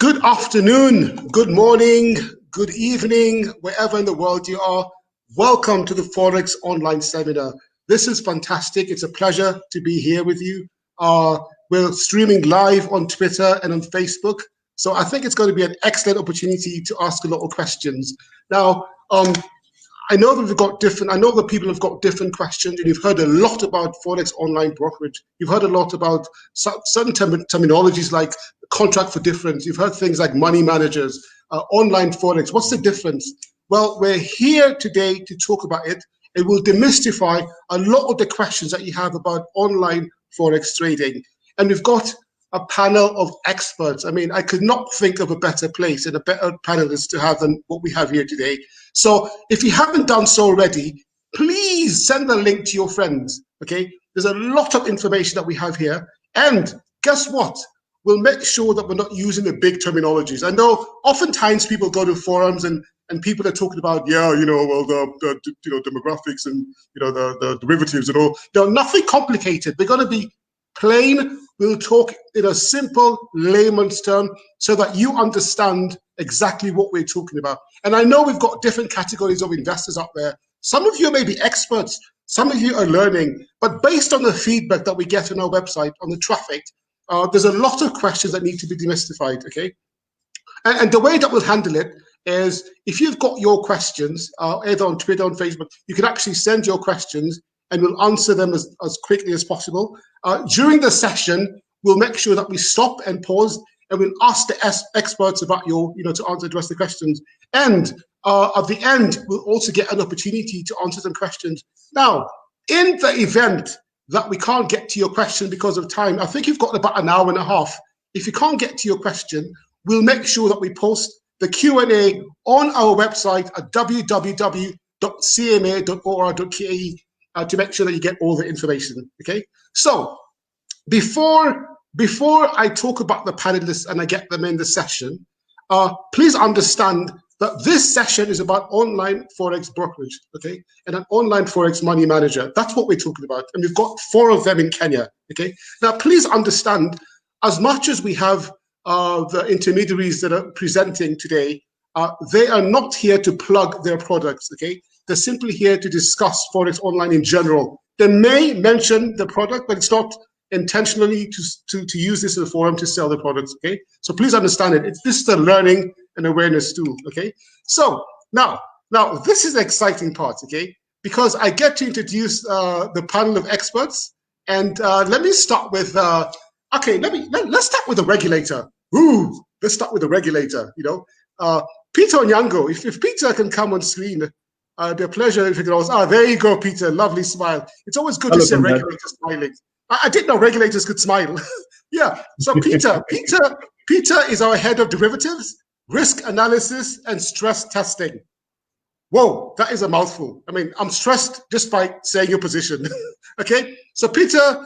Good afternoon, good morning, good evening, wherever in the world you are. Welcome to the Forex Online Seminar. This is fantastic. It's a pleasure to be here with you. We're streaming live on Twitter and on Facebook. So I think it's going to be an excellent opportunity to ask a lot of questions. Now, I know that people have got different questions, and you've heard a lot about Forex online brokerage. You've heard a lot about certain terminologies like contract for difference. You've heard things like money managers, online Forex. What's the difference? Well, we're here today to talk about it. It will demystify a lot of the questions that you have about online Forex trading. And we've got a panel of experts. I mean, I could not think of a better place and a better panelist to have than what we have here today. So if you haven't done so already, please send the link to your friends, okay? There's a lot of information that we have here. And guess what? We'll make sure that we're not using the big terminologies. I know oftentimes people go to forums and people are talking about, the demographics and, the derivatives and all. They're nothing complicated. They're going to be plain. We'll talk in a simple layman's term so that you understand exactly what we're talking about. And I know we've got different categories of investors out there. Some of you may be experts, some of you are learning, but based on the feedback that we get on our website, on the traffic, there's a lot of questions that need to be demystified, okay? And the way that we'll handle it is if you've got your questions, either on Twitter or on Facebook, you can actually send your questions and we'll answer them as quickly as possible. During the session, we'll make sure that we stop and pause and we'll ask the experts about to address the questions. And at the end, we'll also get an opportunity to answer some questions. Now, in the event that we can't get to your question because of time, I think you've got about an hour and a half. If you can't get to your question, we'll make sure that we post the Q&A on our website at www.cma.or.ke to make sure that you get all the information, okay? So before I talk about the panelists and I get them in the session, please understand that this session is about online Forex brokerage, okay? And an online Forex money manager. That's what we're talking about. And we've got 4 of them in Kenya, okay? Now, please understand, as much as we have the intermediaries that are presenting today, they are not here to plug their products, okay? They're simply here to discuss Forex Online in general. They may mention the product, but it's not intentionally to use this as a forum to sell the products, okay? So please understand it. This is a learning and awareness tool, okay? So now this is the exciting part, okay? Because I get to introduce the panel of experts, and let me start with let's start with the regulator. Let's start with the regulator. Peter Onyango. If Peter can come on screen, it'd be a pleasure if you could also. There you go, Peter. Lovely smile. It's always good to see a regulator smiling. I didn't know regulators could smile. Yeah. So Peter is our head of derivatives, risk analysis, and stress testing. Whoa, that is a mouthful. I mean, I'm stressed just by saying your position. Okay. So Peter,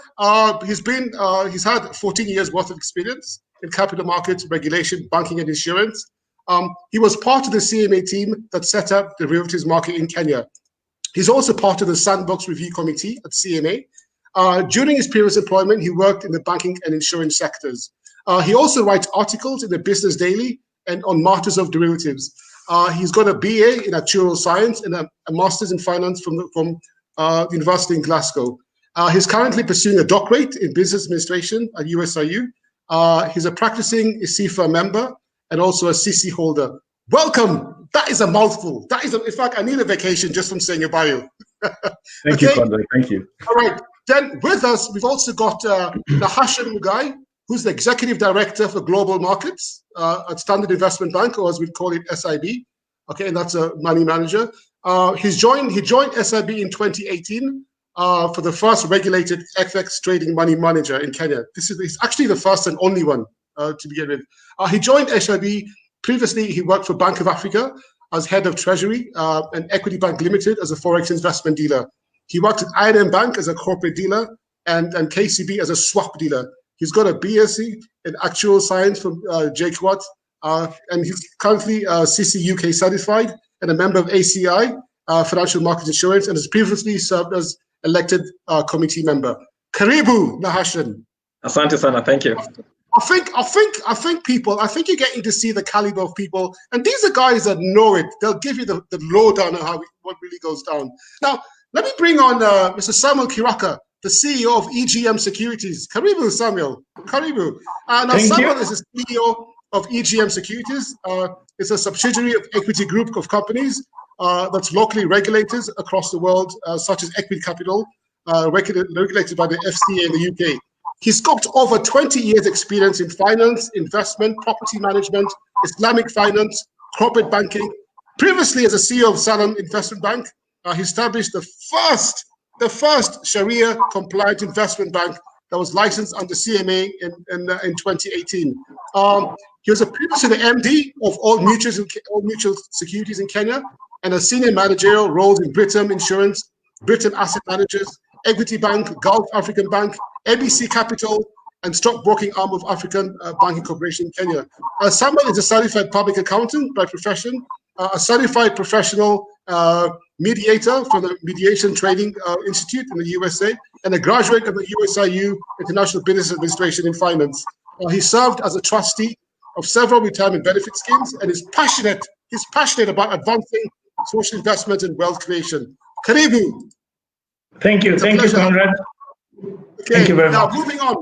he's had 14 years worth of experience in capital markets, regulation, banking, and insurance. He was part of the CMA team that set up the derivatives market in Kenya. He's also part of the Sandbox Review Committee at CMA. During his previous employment, he worked in the banking and insurance sectors. He also writes articles in the Business Daily and on matters of derivatives. He's got a BA in actuarial science and a master's in finance from the University in Glasgow. He's currently pursuing a doctorate in business administration at USIU. He's a practicing CIFA member and also a CC holder. Welcome. That is a mouthful. In fact, I need a vacation just from saying your bio. Thank you, Conway. Thank you. All right. Then with us, we've also got Nahashan Mugai, who's the Executive Director for Global Markets at Standard Investment Bank, or as we call it, SIB. Okay, and that's a money manager. He joined SIB in 2018 for the first regulated FX trading money manager in Kenya. He's actually the first and only one to begin with. He joined SIB. Previously, he worked for Bank of Africa as head of Treasury and Equity Bank Limited as a Forex investment dealer. He worked at I&M Bank as a corporate dealer and KCB as a swap dealer. He's got a BSc in actuarial science from JKUAT, and he's currently CC UK certified and a member of ACI, Financial Markets Insurance, and has previously served as elected committee member. Karibu, Nahashan. Asante sana, thank you. I think you're getting to see the caliber of people, and these are guys that know it. They'll give you the lowdown on what really goes down. Now, let me bring on Mr. Samuel Kiraka, the CEO of EGM Securities. Karibu, Samuel. Karibu. Now, Samuel is the CEO of EGM Securities. It's a subsidiary of Equity Group of companies that's locally regulated across the world, such as Equity Capital, regulated by the FCA in the UK. He's got over 20 years experience in finance, investment, property management, Islamic finance, corporate banking. Previously, as a CEO of Salem Investment Bank, he established the first Sharia-compliant investment bank that was licensed under CMA in 2018. He was previously the MD of All Mutual Securities in Kenya and a senior managerial roles in Britam Insurance, Britam Asset Managers, Equity Bank, Gulf African Bank, ABC Capital, and stockbroking arm of African Banking Corporation in Kenya. Samuel is a certified public accountant by profession, a certified professional mediator from the Mediation Trading Institute in the USA, and a graduate of the USIU International Business Administration in Finance. He served as a trustee of several retirement benefit schemes and is passionate about advancing social investment and wealth creation. Karibu. Thank you, Conrad. Okay, thank you very much. Now moving on.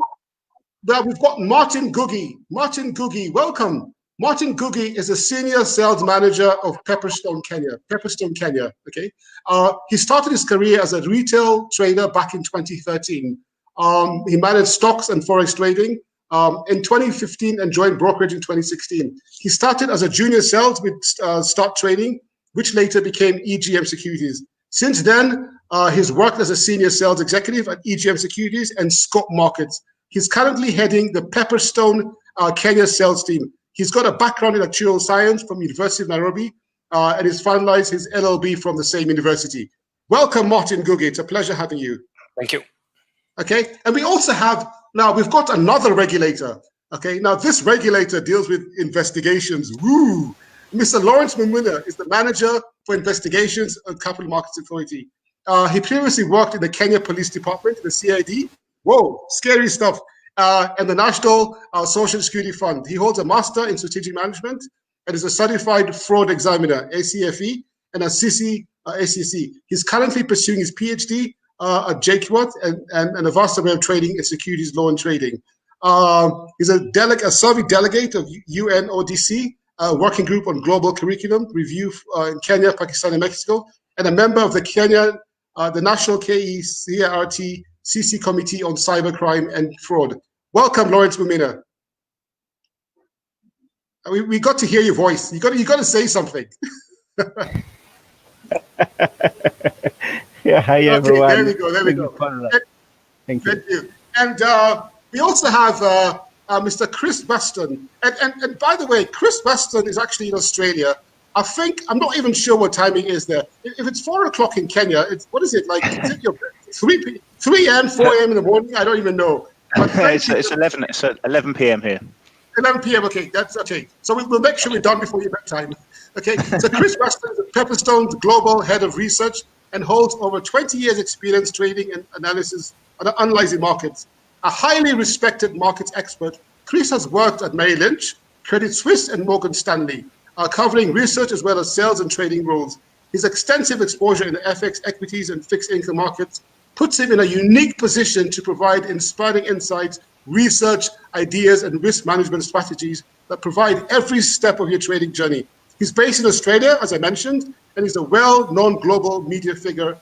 Now we've got Martin Coogie. Martin Coogie, welcome. Martin Coogie is a senior sales manager of Pepperstone, Kenya. Okay, he started his career as a retail trader back in 2013. He managed stocks and forex trading in 2015 and joined brokerage in 2016. He started as a junior sales with Start Trading, which later became EGM Securities. Since then, he's worked as a senior sales executive at EGM Securities and Scope Markets. He's currently heading the Pepperstone Kenya sales team. He's got a background in actuarial science from University of Nairobi and he's finalized his LLB from the same university. Welcome, Martin Coogie. It's a pleasure having you. Thank you. Okay, and we also have, now we've got another regulator. Okay, now this regulator deals with investigations. Woo! Mr. Lawrence Mumuna is the manager for investigations at Capital Markets Authority. He previously worked in the Kenya Police Department, the CID. Whoa, scary stuff. And the National Social Security Fund. He holds a master in strategic management and is a certified fraud examiner, ACFE, and a ACC. He's currently pursuing his PhD at JQuat and a vast array of trading in securities law and trading. He's a serving delegate of UNODC, working group on global curriculum review in Kenya, Pakistan, and Mexico, and a member of the National KECRT CC Committee on Cybercrime and Fraud. Welcome, Lawrence Mumina. We got to hear your voice. You got to say something. Yeah, hi everyone. Okay, there we go. Thank you. And we also have Mr. Chris Weston. And by the way, Chris Weston is actually in Australia. I'm not even sure what time it is there. If it's 4 o'clock in Kenya, what is it like? Is it your 3 a.m., 4 a.m. in the morning? I don't even know. It's 11. It's 11 p.m. here. 11 p.m. Okay, that's okay. So we'll make sure we're done before your bedtime. Okay. So Chris Weston is Pepperstone's global head of research and holds over 20 years experience trading and analysis and analyzing markets. A highly respected markets expert, Chris has worked at Merrill Lynch, Credit Suisse, and Morgan Stanley, covering research as well as sales and trading roles. His extensive exposure in the FX, equities, and fixed income markets puts him in a unique position to provide inspiring insights, research, ideas, and risk management strategies that provide every step of your trading journey. He's based in Australia, as I mentioned, and he's a well-known global media figure.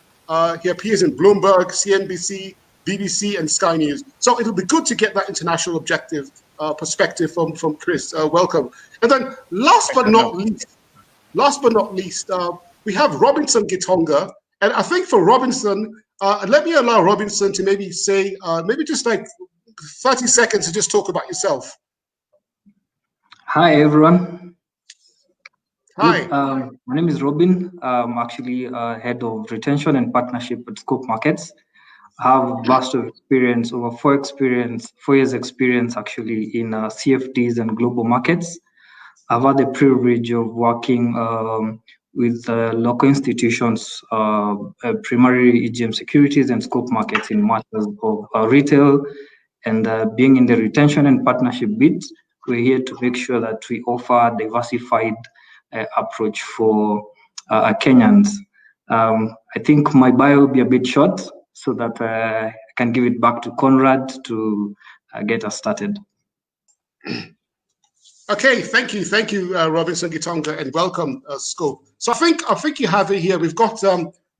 He appears in Bloomberg, CNBC, BBC, and Sky News. So it'll be good to get that international perspective from Chris. Welcome. And then last but not least, we have Robinson Gitonga. And I think for Robinson, let me allow Robinson to maybe say, maybe just like 30 seconds to just talk about yourself. Hi, everyone. Hi. My name is Robin. I'm actually head of retention and partnership at Scope Markets. I have vast of experience, over 4 years experience actually in CFDs and global markets. I've had the privilege of working with local institutions, primarily EGM Securities and Scope Markets in matters of retail And being in the retention and partnership bit, we're here to make sure that we offer a diversified approach for Kenyans. I think my bio will be a bit short so that I can give it back to Conrad to get us started. Okay, thank you, Robinson Gitonga, and welcome, Scope. So I think you have it here. We've got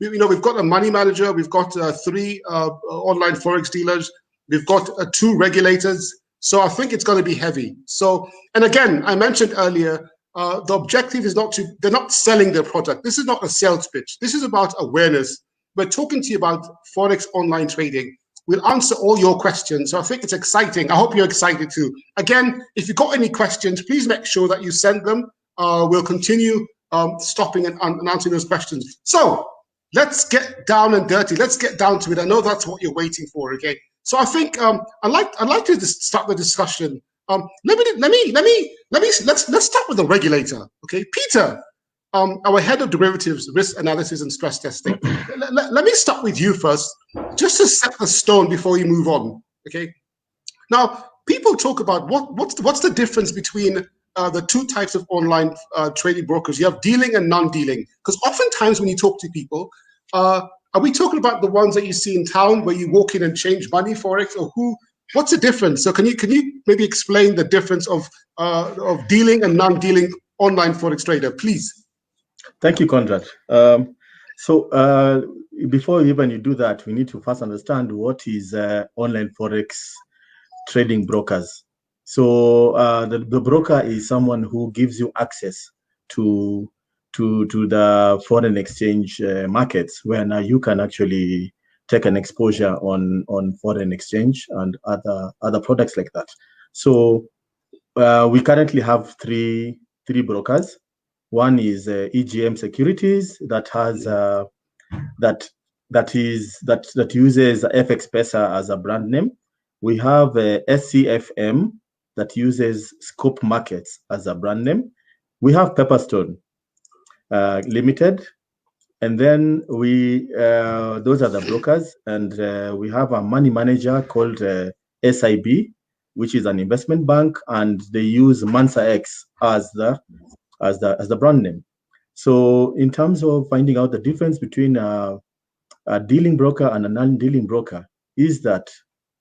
we've got a money manager, we've got 3 online forex dealers, we've got 2 regulators. So I think it's going to be heavy. So, and again, I mentioned earlier, the objective is they're not selling their product. This is not a sales pitch. This is about awareness. We're talking to you about Forex online trading. We'll answer all your questions. So I think it's exciting. I hope you're excited too. Again, if you've got any questions, please make sure that you send them. We'll continue stopping and answering those questions. So let's get down and dirty. Let's get down to it. I know that's what you're waiting for. Okay. So I think I'd like to just start the discussion. Let's start with the regulator. Okay, Peter, our head of derivatives, risk analysis and stress testing. Let me start with you first, just to set the stone before you move on. Okay. Now, people talk about what's the difference between the 2 types of online trading brokers. You have dealing and non-dealing. Because oftentimes when you talk to people, are we talking about the ones that you see in town where you walk in and change money forex, or who? What's the difference? So can you maybe explain the difference of dealing and non-dealing online forex trader, please? Thank you, Conrad. Before even you do that, we need to first understand what is online forex trading brokers. So the broker is someone who gives you access to the foreign exchange markets, where now you can actually take an exposure on foreign exchange and other products like that. So we currently have three brokers. One is EGM Securities that has that uses FX Pesa as a brand name. We have SCFM that uses Scope Markets as a brand name. We have Pepperstone Limited, and then those are the brokers. And we have a money manager called SIB, which is an investment bank, and they use Mansa X as the brand name. So in terms of finding out the difference between a dealing broker and a non-dealing broker, is that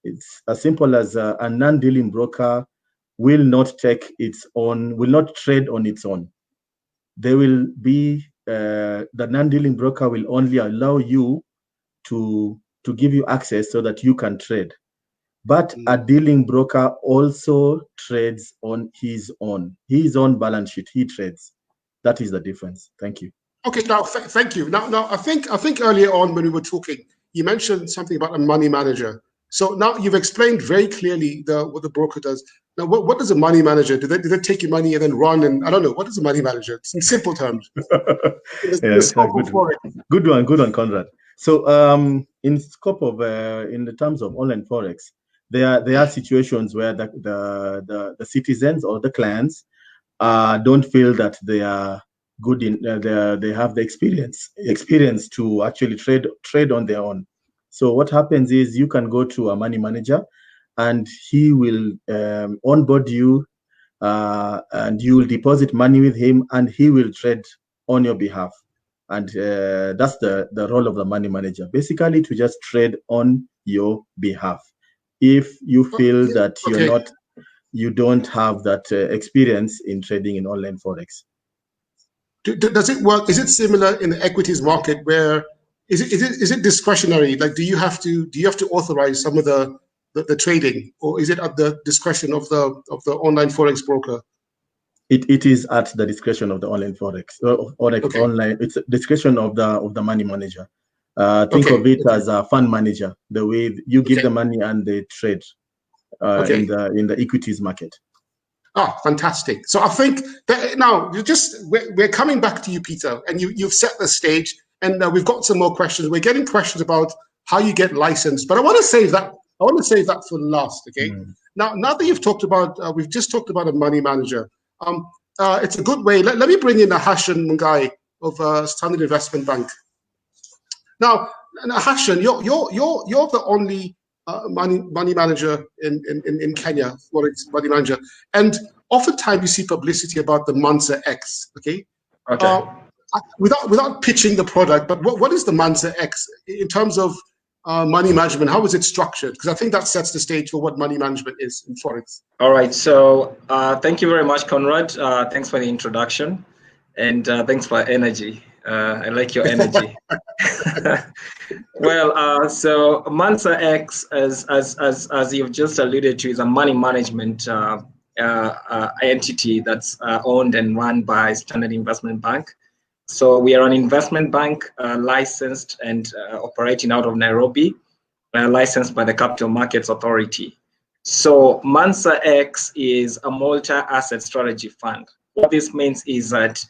it's as simple as a non-dealing broker will not trade on its own. They will be the non-dealing broker will only allow you to give you access so that you can trade. But a dealing broker also trades on his own balance sheet. He trades. That is the difference. Thank you. Okay, now thank you. Now I think earlier on when we were talking, you mentioned something about a money manager. So now you've explained very clearly what the broker does. Now, what does a money manager do? They take your money and then run, and I don't know, what is a money manager? It's in simple terms. Good one, Conrad. So in scope of in the terms of online forex, there are situations where the citizens or the clients don't feel that they are good in they have the experience to actually trade on their own. So what happens is you can go to a money manager and he will onboard you and you will deposit money with him and he will trade on your behalf. And that's the role of the money manager, basically to just trade on your behalf. If you feel that you don't have that experience in trading in online forex. Does it work? Is it similar in the equities market where is it discretionary? Like, do you have to authorize some of the trading, or is it at the discretion of the online forex broker? It is at the discretion of the online forex online. It's discretion of the money manager. Think of it as a fund manager. The way you give the money and they trade in the equities market. Ah, fantastic. So I think that now we're coming back to you, Peter, and you've set the stage, and we've got some more questions. We're getting questions about how you get licensed, but I want to save that for last. Okay. Now that you've talked about, we've just talked about a money manager. It's a good way. Let me bring in Hashan Mungai of Standard Investment Bank. Now, Hashan, you're the only money manager in Kenya, Forex money manager, and oftentimes you see publicity about the Mansa X. Okay. Okay. Without pitching the product, but what is the Mansa X in terms of money management? How is it structured? Because I think that sets the stage for what money management is in Forex. All right. So thank you very much, Conrad. Thanks for the introduction, and thanks for energy. I like your energy. Well, so Mansa X, as you've just alluded to, is a money management entity that's owned and run by Standard Investment Bank. So we are an investment bank licensed and operating out of Nairobi, licensed by the Capital Markets Authority. So Mansa X is a multi-asset strategy fund. What this means is that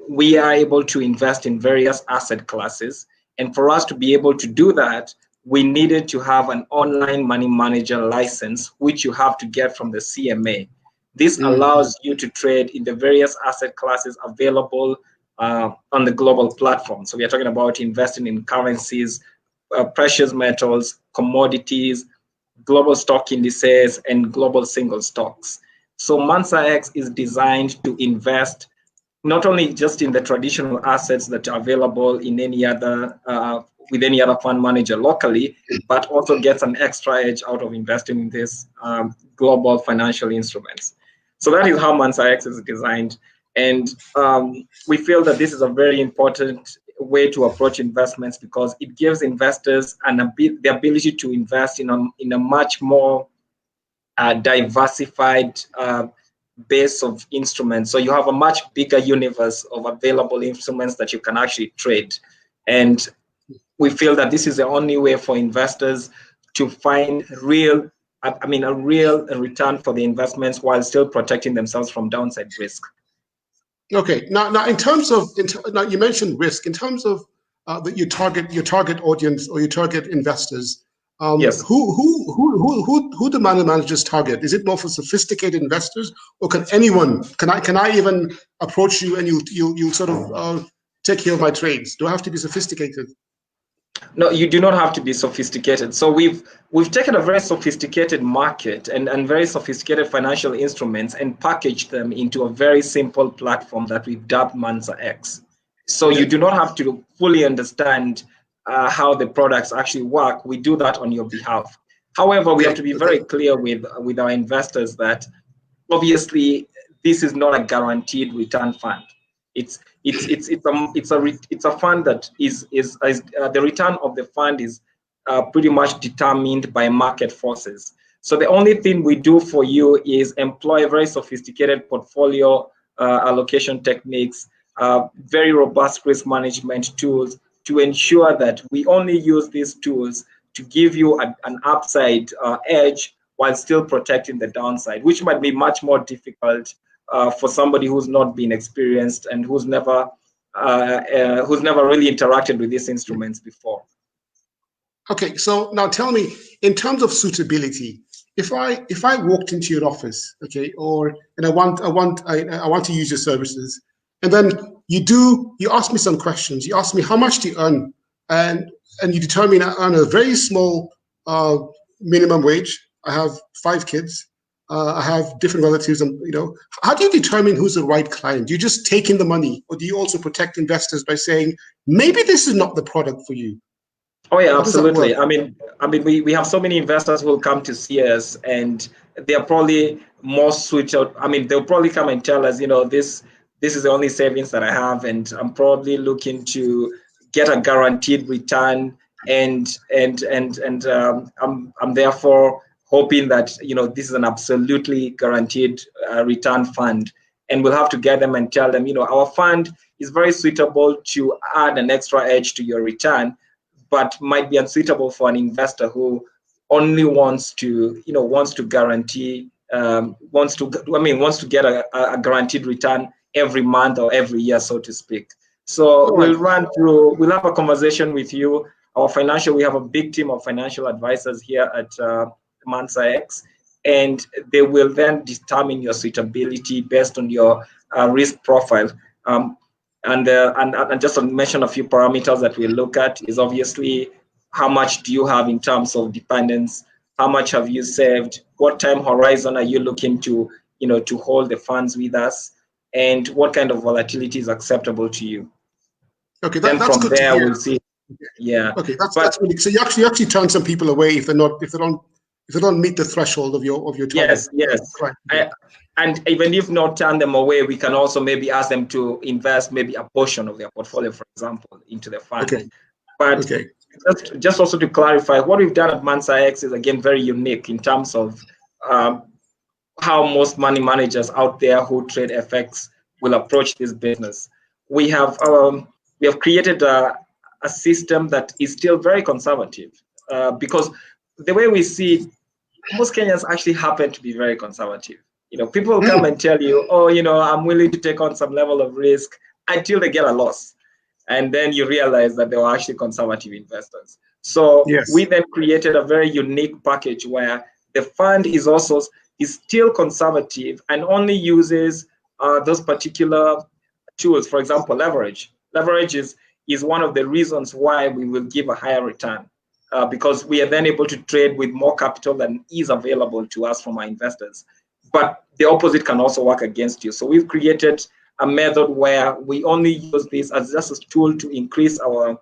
we are able to invest in various asset classes. And for us to be able to do that, we needed to have an online money manager license, which you have to get from the CMA. This allows you to trade in the various asset classes available on the global platform. So we are talking about investing in currencies, precious metals, commodities, global stock indices, and global single stocks. So Mansa X is designed to invest not only just in the traditional assets that are available in any other with any other fund manager locally, but also gets an extra edge out of investing in these global financial instruments. So that is how Mansa X is designed, and we feel that this is a very important way to approach investments because it gives investors the ability to invest in a much more diversified base of instruments. So you have a much bigger universe of available instruments that you can actually trade. And we feel that this is the only way for investors to find a real return for the investments while still protecting themselves from downside risk. Okay. Now in terms of, now you mentioned risk. In terms of your target audience or your target investors, yes. Who do money managers target? Is it more for sophisticated investors, or can anyone? Can I even approach you and you sort of take care of my trades? Do I have to be sophisticated? No, you do not have to be sophisticated. So we've taken a very sophisticated market and very sophisticated financial instruments and packaged them into a very simple platform that we've dubbed Mansa X. So you do not have to fully understand how the products actually work. We do that on your behalf. However, we have to be very clear with our investors that obviously this is not a guaranteed return fund. It's a fund that is the return of the fund is pretty much determined by market forces. So the only thing we do for you is employ very sophisticated portfolio allocation techniques, very robust risk management tools to ensure that we only use these tools to give you an upside edge while still protecting the downside, which might be much more difficult for somebody who's not been experienced and who's never really interacted with these instruments before. Okay, so now tell me, in terms of suitability, if I walked into your office, okay, and I want to use your services, and then you ask me some questions. You ask me how much do you earn, and you determine I earn a very small minimum wage. I have 5 kids. I have different relatives, and how do you determine who's the right client? Do you just take in the money, or do you also protect investors by saying maybe this is not the product for you? Oh yeah, absolutely. I mean, we have so many investors who will come to see us, and they're probably more suited. I mean, they'll probably come and tell us, this is the only savings that I have, and I'm probably looking to get a guaranteed return, and I'm therefore hoping that this is an absolutely guaranteed return fund. And we'll have to get them and tell them, our fund is very suitable to add an extra edge to your return, but might be unsuitable for an investor who only wants to guarantee, wants to get a guaranteed return every month or every year, so to speak. So we'll have a conversation with you. We have a big team of financial advisors here at Mansa X, and they will then determine your suitability based on your risk profile. And just to mention a few parameters that we look at is obviously how much do you have in terms of dependence? How much have you saved? What time horizon are you looking to, to hold the funds with us? And what kind of volatility is acceptable to you? Okay, Then that's from good to there hear. we'll see. Yeah. Okay, that's really, so you actually turn some people away if they don't meet the threshold of your target. Yes. Right. And even if not turn them away, we can also maybe ask them to invest maybe a portion of their portfolio, for example, into the fund. Okay. But okay. just also to clarify, what we've done at Mansa X is again very unique in terms of how most money managers out there who trade FX will approach this business. We have created a system that is still very conservative because the way we see it, most Kenyans actually happen to be very conservative. People will come and tell you, oh, I'm willing to take on some level of risk until they get a loss. And then you realize that they were actually conservative investors. So we then created a very unique package where the fund is still conservative and only uses those particular tools. For example, leverage. Leverage is one of the reasons why we will give a higher return. Because we are then able to trade with more capital than is available to us from our investors. But the opposite can also work against you. So we've created a method where we only use this as just a tool to increase our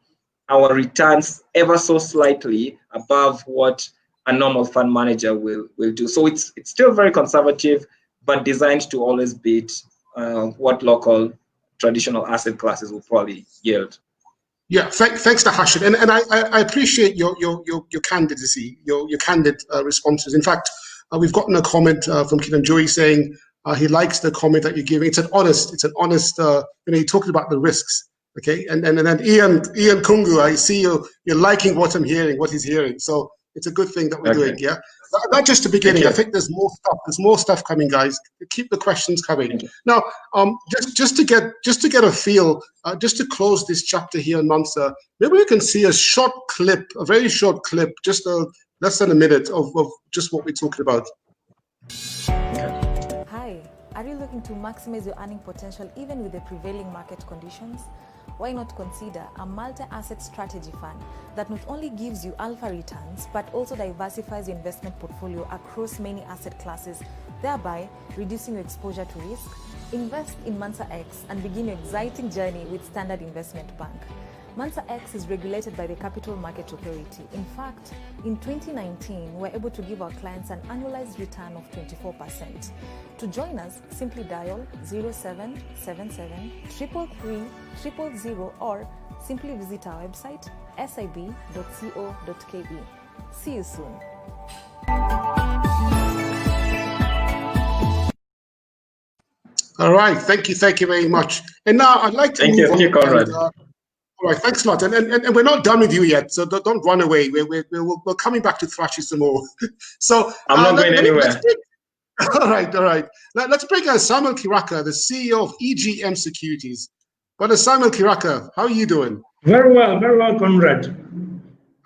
returns ever so slightly above what a normal fund manager will do. So it's still very conservative, but designed to always beat what local traditional asset classes will probably yield. Yeah, thanks to Hashid, and I appreciate your candidacy, your candid responses. In fact, we've gotten a comment from Kenyan Joey saying he likes the comment that you're giving. It's an honest. You're talking about the risks, okay? And then Ian Kungu, I see you're liking what I'm hearing, what he's hearing. So it's a good thing that we're doing, yeah. Not just the beginning. I think there's more stuff. There's more stuff coming, guys. Keep the questions coming. Now, just to get a feel, just to close this chapter here in Mansa, maybe we can see a short clip, a very short clip, just less than a minute of just what we're talking about. Hi, are you looking to maximize your earning potential even with the prevailing market conditions? Why not consider a multi-asset strategy fund that not only gives you alpha returns, but also diversifies your investment portfolio across many asset classes, thereby reducing your exposure to risk? Invest in Mansa X and begin your exciting journey with Standard Investment Bank. Mansa X is regulated by the Capital Market Authority. In fact, in 2019, we're able to give our clients an annualized return of 24%. To join us, simply dial 0777 333 000 or simply visit our website sib.co.ke. See you soon. All right, thank you very much. And now I'd like to move on. Thank you, Conrad. All right, thanks a lot. And we're not done with you yet, so don't run away. We're coming back to thrash you some more. So I'm not going anywhere. All right. Let's bring Samuel Kiraka, the CEO of EGM Securities. Brother Samuel Kiraka, how are you doing? Very well, Conrad.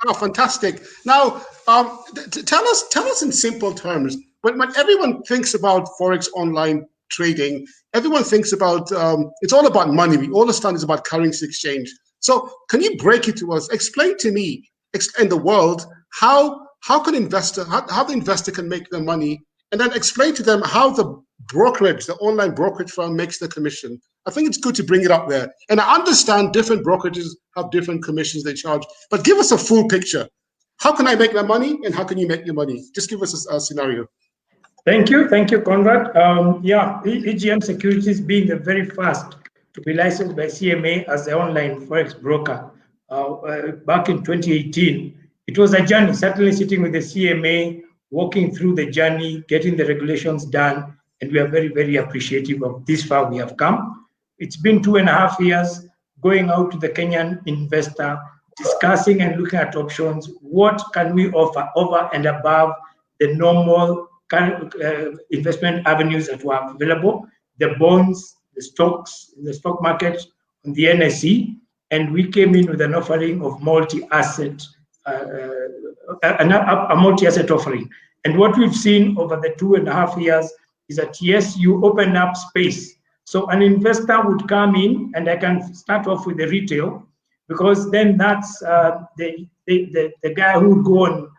Oh, fantastic. Now, tell us in simple terms, when everyone thinks about Forex online trading, everyone thinks about, it's all about money. We all understand it's about currency exchange. So can you break it to us? Explain to me, in the world, how the investor can make their money, and then explain to them how the online brokerage firm makes the commission. I think it's good to bring it up there. And I understand different brokerages have different commissions they charge, but give us a full picture. How can I make my money, and how can you make your money? Just give us a scenario. Thank you, Conrad. EGM Securities being the very first to be licensed by CMA as the online Forex broker back in 2018. It was a journey, certainly sitting with the CMA, walking through the journey, getting the regulations done, and we are very, very appreciative of this far we have come. It's been 2.5 years going out to the Kenyan investor, discussing and looking at options. What can we offer over and above the normal investment avenues that were available, the bonds, the stocks, the stock market, on the NSE, and we came in with an offering of multi-asset, a multi-asset offering. And what we've seen over the 2.5 years is that, yes, you open up space. So an investor would come in, and I can start off with the retail. because then that's the guy who would go on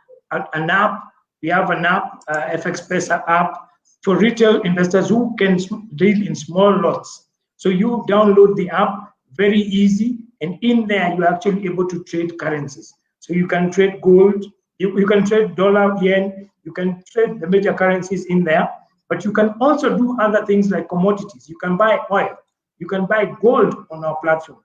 an app. We have an app, FX Pesa app, for retail investors who can deal in small lots. So you download the app, very easy, and in there you're actually able to trade currencies. So you can trade gold, you can trade dollar, yen, you can trade the major currencies in there, but you can also do other things like commodities. You can buy oil, you can buy gold on our platform.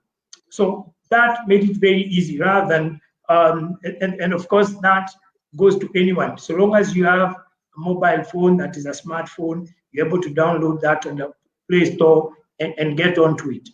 So that made it very easy, rather than, and of course that goes to anyone. So long as you have a mobile phone that is a smartphone, you're able to download that on the Play Store and get onto it.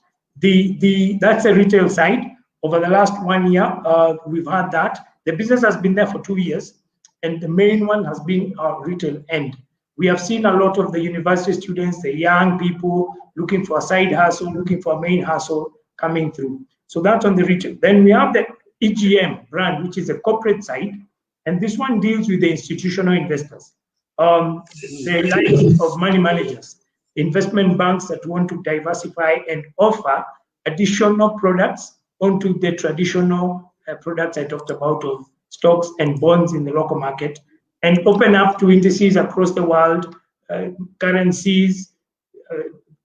That's the retail side. Over the last 1 year, we've had that. The business has been there for 2 years, and the main one has been our retail end. We have seen a lot of the university students, the young people looking for a side hustle, looking for a main hustle coming through. So that's on the retail. Then we have the EGM brand, which is the corporate side, and this one deals with the institutional investors, the likes of money managers, investment banks that want to diversify and offer additional products onto the traditional products I talked about of stocks and bonds in the local market, and open up to indices across the world, currencies,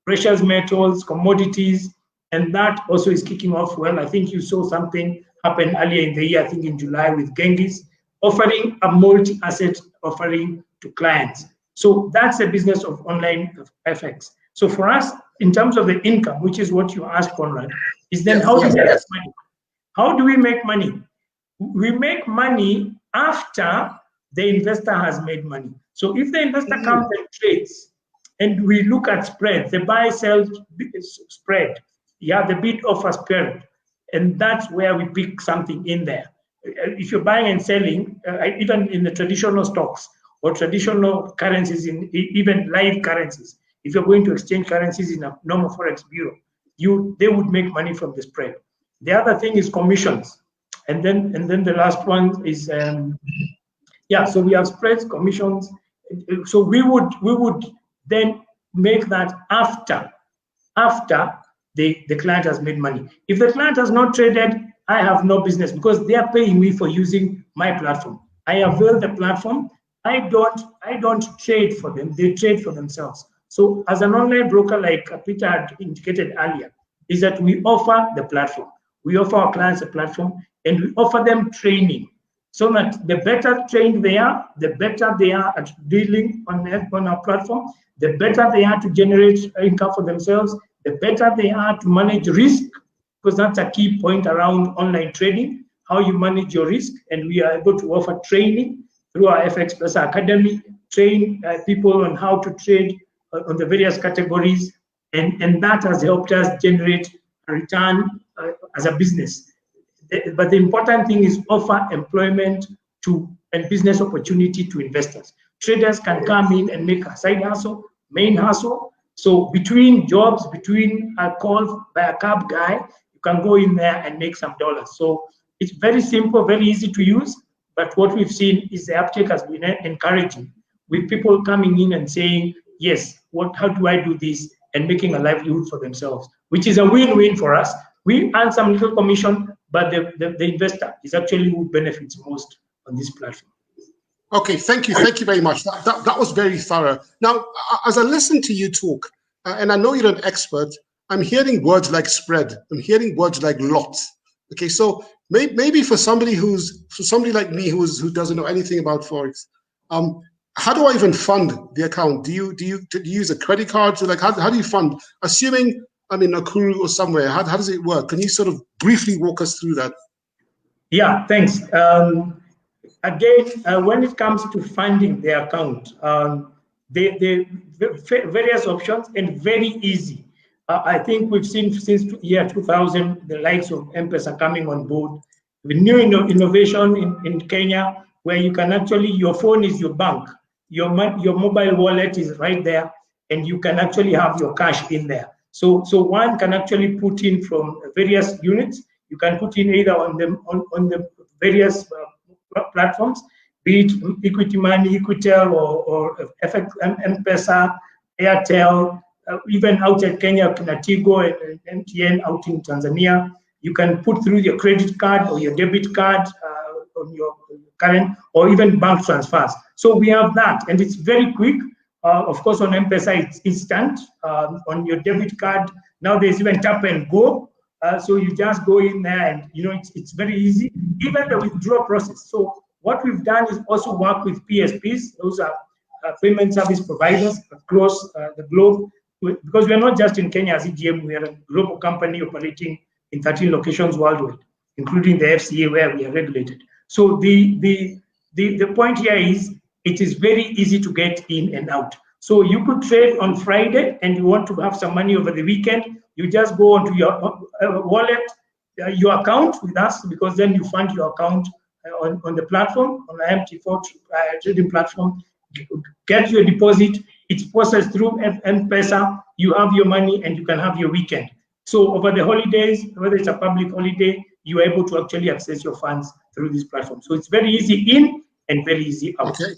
precious metals, commodities, and that also is kicking off well. I think you saw something happen earlier in the year, I think in July, with Genghis, offering a multi-asset offering to clients. So that's the business of online FX. So for us, in terms of the income, which is what you asked, Conrad, is then how do we make money? How do we make money? We make money after the investor has made money. So if the investor comes and trades, and we look at spread, the buy-sell spread, the bid offer spread, and that's where we pick something in there. If you're buying and selling, even in the traditional stocks or traditional currencies, in even live currencies, if you're going to exchange currencies in a normal Forex bureau, they would make money from the spread. The other thing is commissions. And then the last one is, so we have spreads, commissions. So we would then make that after the client has made money. If the client has not traded, I have no business, because they are paying me for using my platform. I avail the platform. I don't trade for them. They trade for themselves. So as an online broker, like Peter had indicated earlier, is that we offer the platform. We offer our clients a platform, and we offer them training, so that the better trained they are, the better they are at dealing on our platform, the better they are to generate income for themselves, the better they are to manage risk, because that's a key point around online trading, how you manage your risk. And we are able to offer training through our FX Plus Academy, train people on how to trade on the various categories, and that has helped us generate a return as a business. But the important thing is offer employment and business opportunity to investors. Traders can come in and make a side hustle, main hustle. So between jobs, between a call by a cab guy, you can go in there and make some dollars. So it's very simple, very easy to use. But what we've seen is the uptake has been encouraging, with people coming in and saying, yes, how do I do this, and making a livelihood for themselves, which is a win-win for us. We earn some little commission, but the investor is actually who benefits most on this platform. Okay, thank you very much. That was very thorough. Now, as I listen to you talk, and I know you're an expert, I'm hearing words like spread, I'm hearing words like lot. Okay, so maybe for somebody like me who doesn't know anything about Forex, how do I even fund the account? Do you use a credit card? So, like, how do you fund? Assuming I'm in Nakuru or somewhere, how does it work? Can you sort of briefly walk us through that? Yeah, thanks. Again, when it comes to funding the account, the various options, and very easy. I think we've seen since year 2000 the likes of M-Pesa coming on board with new innovation in Kenya, where you can actually, your phone is your bank, your mobile wallet is right there, and you can actually have your cash in there. So one can actually put in from various units. You can put in either on the various platforms, be it Equity Money, Equitel, or FX, M-Pesa, Airtel, even out at Kenya, Tigo and MTN out in Tanzania. You can put through your credit card or your debit card on your current, or even bank transfers. So we have that, and it's very quick. Of course, on M-Pesa, it's instant. On your debit card, now there's even tap and go. So you just go in there, and it's very easy. Even the withdrawal process. So what we've done is also work with PSPs. Those are payment service providers across the globe, because we're not just in Kenya as EGM. We are a global company operating in 13 locations worldwide, including the FCA where we are regulated. So the point here is it is very easy to get in and out. So you could trade on Friday and you want to have some money over the weekend, you just go onto your wallet, your account with us, because then you fund your account on the platform, on the MT4 trading platform, get your deposit, it's processed through M-Pesa, you have your money and you can have your weekend. So over the holidays, whether it's a public holiday, you are able to actually access your funds through this platform. So it's very easy in and very easy out. Okay.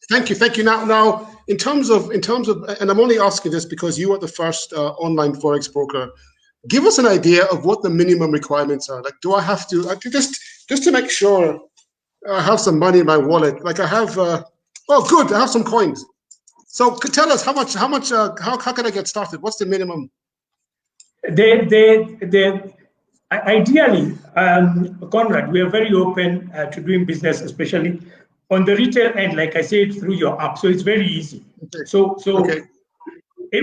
Thank you. Now, in terms of, and I'm only asking this because you are the first online forex broker. Give us an idea of what the minimum requirements are. Like, do I have to just to make sure I have some money in my wallet? Like I have, oh, good, I have some coins. So tell us how can I get started? What's the minimum? Ideally, Conrad, we are very open to doing business, especially on the retail end, like I said, through your app. So it's very easy. Okay. So okay.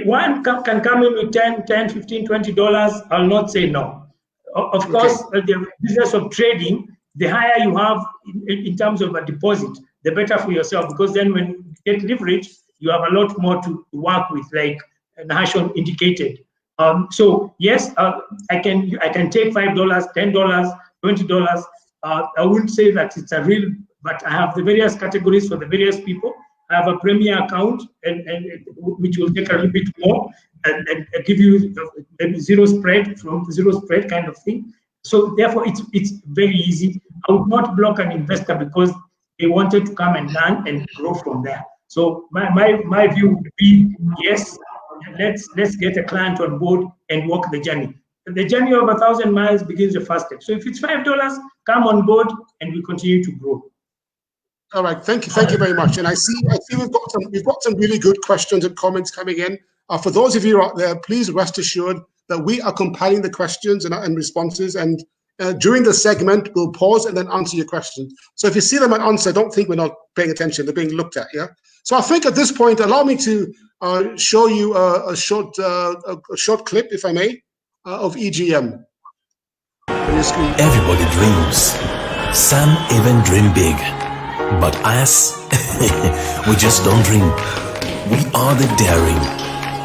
One can come in with $10, $15, $20. I'll not say no. Of course, the business of trading, the higher you have in terms of a deposit, the better for yourself, because then when you get leverage, you have a lot more to work with, like Nahashon indicated. So yes, I can take $5, $10, $20. I wouldn't say that it's a real, but I have the various categories for the various people. I have a premier account, and which will take a little bit more and give you maybe zero spread kind of thing. So therefore, it's very easy. I would not block an investor because they wanted to come and learn and grow from there. So my view would be, yes, let's get a client on board and walk the journey. The journey of 1,000 miles begins the first step. So if it's $5, come on board and we continue to grow. All right, thank you very much. And I see we've got some really good questions and comments coming in. For those of you out there, please rest assured that we are compiling the questions and responses, and during the segment we'll pause and then answer your questions. So if you see them unanswered, don't think we're not paying attention. They're being looked at. Yeah. So I think at this point, allow me to show you a short clip, if I may, of EGM. Everybody dreams. Some even dream big. But us, we just don't dream. We are the daring.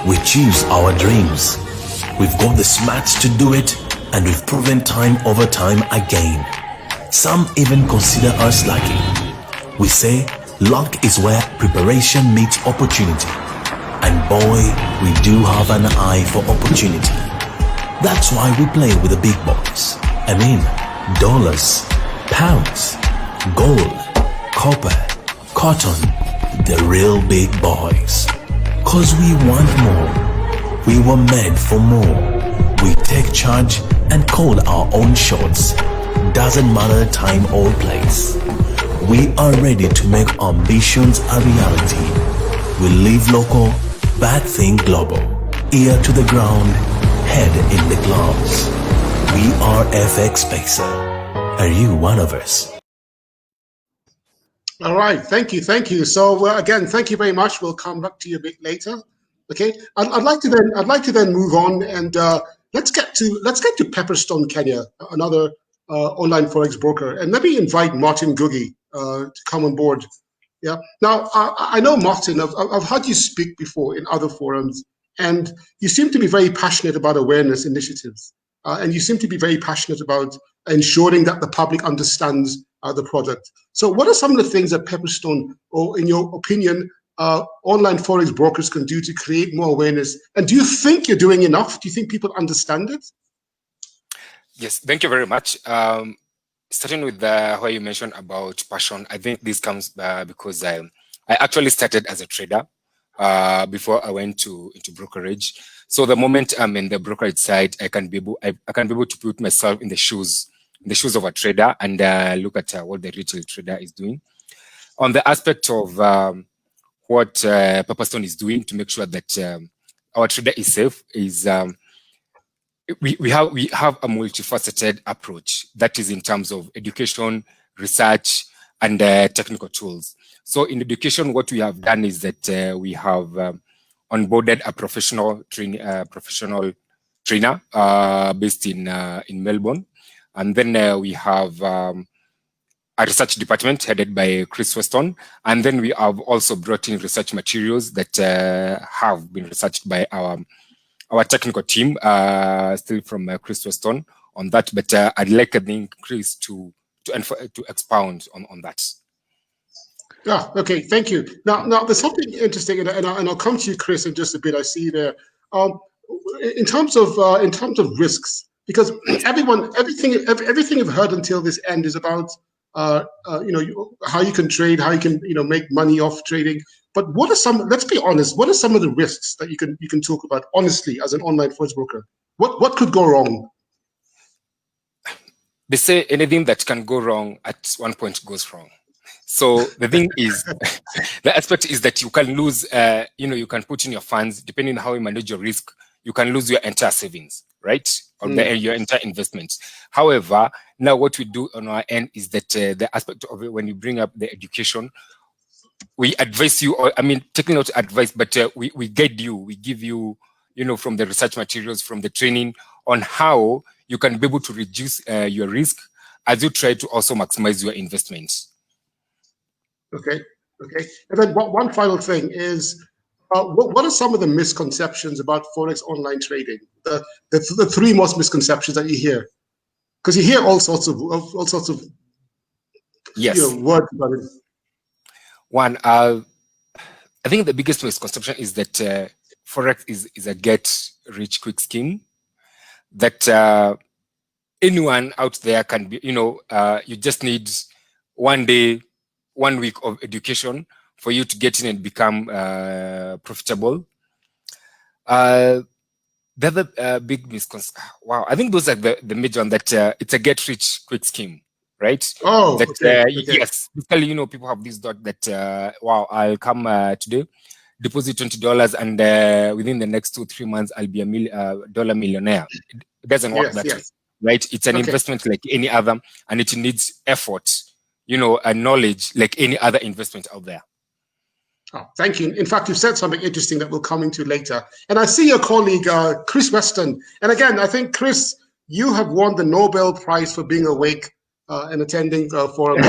We choose our dreams. We've got the smarts to do it, and we've proven time over time again. Some even consider us lucky. We say luck is where preparation meets opportunity. And boy, we do have an eye for opportunity. That's why we play with the big boys. I mean, dollars, pounds, gold, copper, cotton, the real big boys. Cause we want more. We were made for more. We take charge and call our own shots. Doesn't matter time or place. We are ready to make ambitions a reality. We live local, but think global. Ear to the ground, head in the clouds. We are FX Pacer. Are you one of us? All right, thank you. So again, thank you very much. We'll come back to you a bit later. Okay, I'd like to then move on and let's get to Pepperstone Kenya, another online forex broker, and maybe invite Martin Coogie to come on board. Yeah. Now I know Martin. I've heard you speak before in other forums, and you seem to be very passionate about awareness initiatives, and you seem to be very passionate about ensuring that the public understands the product. So what are some of the things that Pepperstone, or in your opinion, online forex brokers can do to create more awareness? And do you think you're doing enough? Do you think people understand it? Yes, thank you very much. Starting with where you mentioned about passion, I think this comes because I actually started as a trader. before I went into brokerage. So the moment I'm in the brokerage side, I can be able to put myself in the shoes of a trader and look at what the retail trader is doing. On the aspect of what Pepperstone is doing to make sure that our trader is safe is we have a multifaceted approach that is in terms of education, research, and technical tools. So in education, what we have done is that we have onboarded a professional trainer based in Melbourne, and then we have a research department headed by Chris Weston, and then we have also brought in research materials that have been researched by our technical team, still from Chris Weston on that. But I'd like Chris to expound on that. Yeah. Okay. Thank you. Now, there's something interesting, and I'll come to you, Chris, in just a bit. I see there. In terms of risks, because everything you've heard until this end is about how you can trade, how you can make money off trading. But what are some? Let's be honest. What are some of the risks that you can talk about honestly as an online forex broker? What could go wrong? They say anything that can go wrong at one point goes wrong. So the thing is, the aspect is that you can lose. You can put in your funds depending on how you manage your risk. You can lose your entire savings, right, or your entire investments. However, now what we do on our end is that the aspect of it, when you bring up the education, we advise you, or taking out advice, but we guide you, we give you, from the research materials, from the training on how you can be able to reduce your risk as you try to also maximize your investments. Okay. And then one final thing is, what are some of the misconceptions about Forex online trading? The three most misconceptions that you hear, because you hear all sorts of yes, words about it. One, I think the biggest misconception is that Forex is a get-rich quick scheme that anyone out there can be. You just need 1 day, 1 week of education for you to get in and become profitable. The other big misconception, wow, I think those are the major one, that it's a get-rich quick scheme, right? Oh, that, okay. Yes, basically, people have this thought that, wow, I'll come today, deposit $20, and within the next 2-3 months, I'll be a dollar millionaire. It doesn't work that way, right? It's an investment like any other, and it needs effort, and knowledge like any other investment out there. Oh, thank you. In fact, you've said something interesting that we'll come into later. And I see your colleague, Chris Weston. And again, I think, Chris, you have won the Nobel Prize for being awake and attending forum.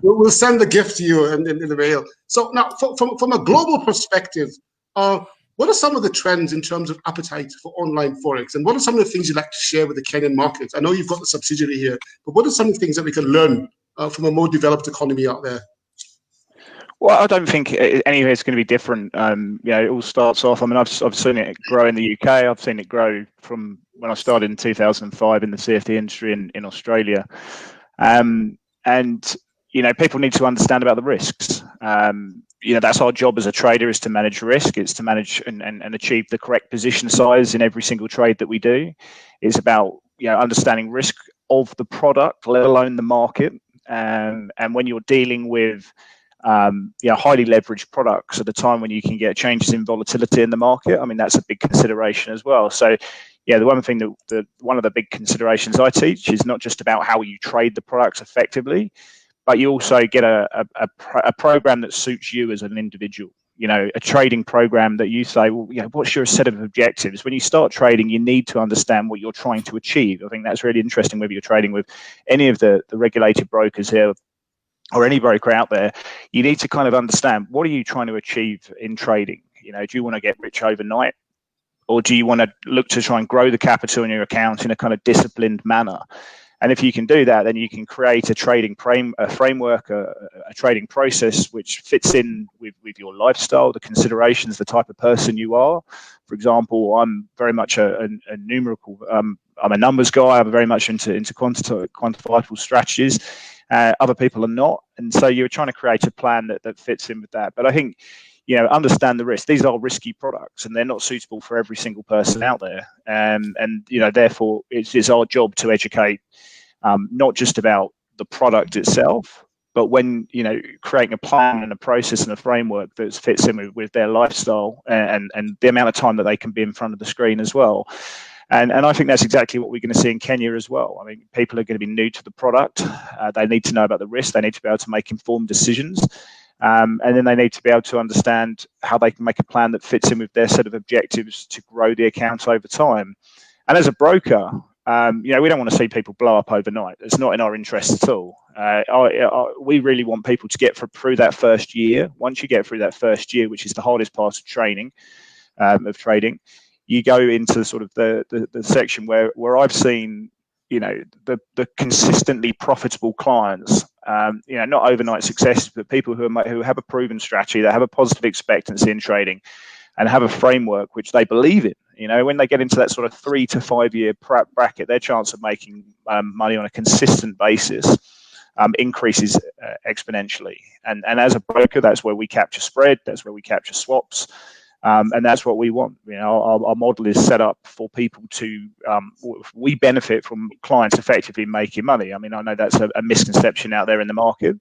We'll send the gift to you in the mail. So now, from a global perspective, what are some of the trends in terms of appetite for online Forex? And what are some of the things you'd like to share with the Kenyan market? I know you've got the subsidiary here, but what are some of the things that we can learn from a more developed economy out there? Well, I don't think any of it's going to be different. It all starts off. I've seen it grow in the UK. I've seen it grow from when I started in 2005 in the CFD industry in Australia. And people need to understand about the risks. That's our job as a trader, is to manage risk. It's to manage and achieve the correct position size in every single trade that we do. It's about understanding risk of the product, let alone the market. And when you're dealing with highly leveraged products at a time when you can get changes in volatility in the market, that's a big consideration as well. So the one thing one of the big considerations I teach is not just about how you trade the products effectively, but you also get a program that suits you as an individual. A trading program that you say, what's your set of objectives? When you start trading, you need to understand what you're trying to achieve. I think that's really interesting, whether you're trading with any of the regulated brokers here or any broker out there. You need to kind of understand, what are you trying to achieve in trading? Do you want to get rich overnight? Or do you want to look to try and grow the capital in your account in a kind of disciplined manner? And if you can do that, then you can create a trading framework, a trading process which fits in with your lifestyle, the considerations, the type of person you are. For example, I'm very much a numerical, I'm a numbers guy. I'm very much into quantifiable strategies. Other people are not. And so you're trying to create a plan that fits in with that. But I think, understand the risk. These are risky products and they're not suitable for every single person out there. And therefore it's our job to educate, not just about the product itself, but when, creating a plan and a process and a framework that fits in with their lifestyle and the amount of time that they can be in front of the screen as well. And I think that's exactly what we're going to see in Kenya as well. I mean, people are going to be new to the product. They need to know about the risk. They need to be able to make informed decisions. And then they need to be able to understand how they can make a plan that fits in with their set of objectives to grow the account over time. And as a broker, we don't want to see people blow up overnight. It's not in our interest at all. We really want people to get through that first year. Once you get through that first year, which is the hardest part of trading, you go into sort of the section where I've seen, the consistently profitable clients, not overnight successes, but people who have a proven strategy, that have a positive expectancy in trading and have a framework which they believe in. When they get into that sort of 3 to 5 year bracket, their chance of making money on a consistent basis increases exponentially. And as a broker, that's where we capture spread, that's where we capture swaps. And that's what we want. Our model is set up for people to, we benefit from clients effectively making money. I mean, I know that's a misconception out there in the market,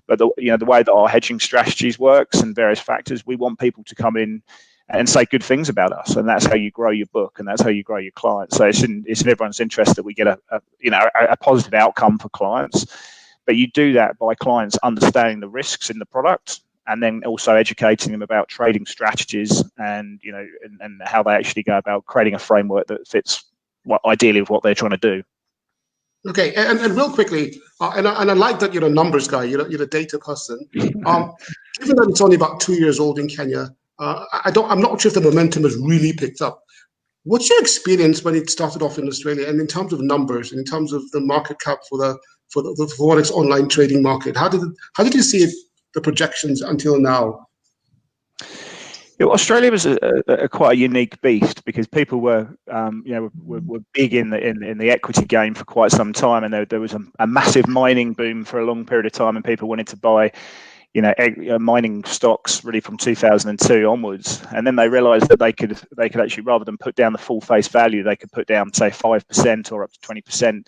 but the way that our hedging strategies works and various factors, we want people to come in and say good things about us, and that's how you grow your book, and that's how you grow your clients. So it's in everyone's interest that we get a positive outcome for clients, but you do that by clients understanding the risks in the product, and then also educating them about trading strategies and and how they actually go about creating a framework that fits ideally with what they're trying to do. Okay, and real quickly, and I like that you're a numbers guy, you're a data person. Given that it's only about 2 years old in Kenya, I'm not sure if the momentum has really picked up. What's your experience when it started off in Australia, and in terms of numbers, and in terms of the market cap for the Forex online trading market? How did you see it, the projections until now? Australia was quite a unique beast because people were big in the equity game for quite some time, and there was a massive mining boom for a long period of time, and people wanted to buy mining stocks really from 2002 onwards, and then they realized that they could actually, rather than put down the full face value, they could put down say 5% or up to 20%.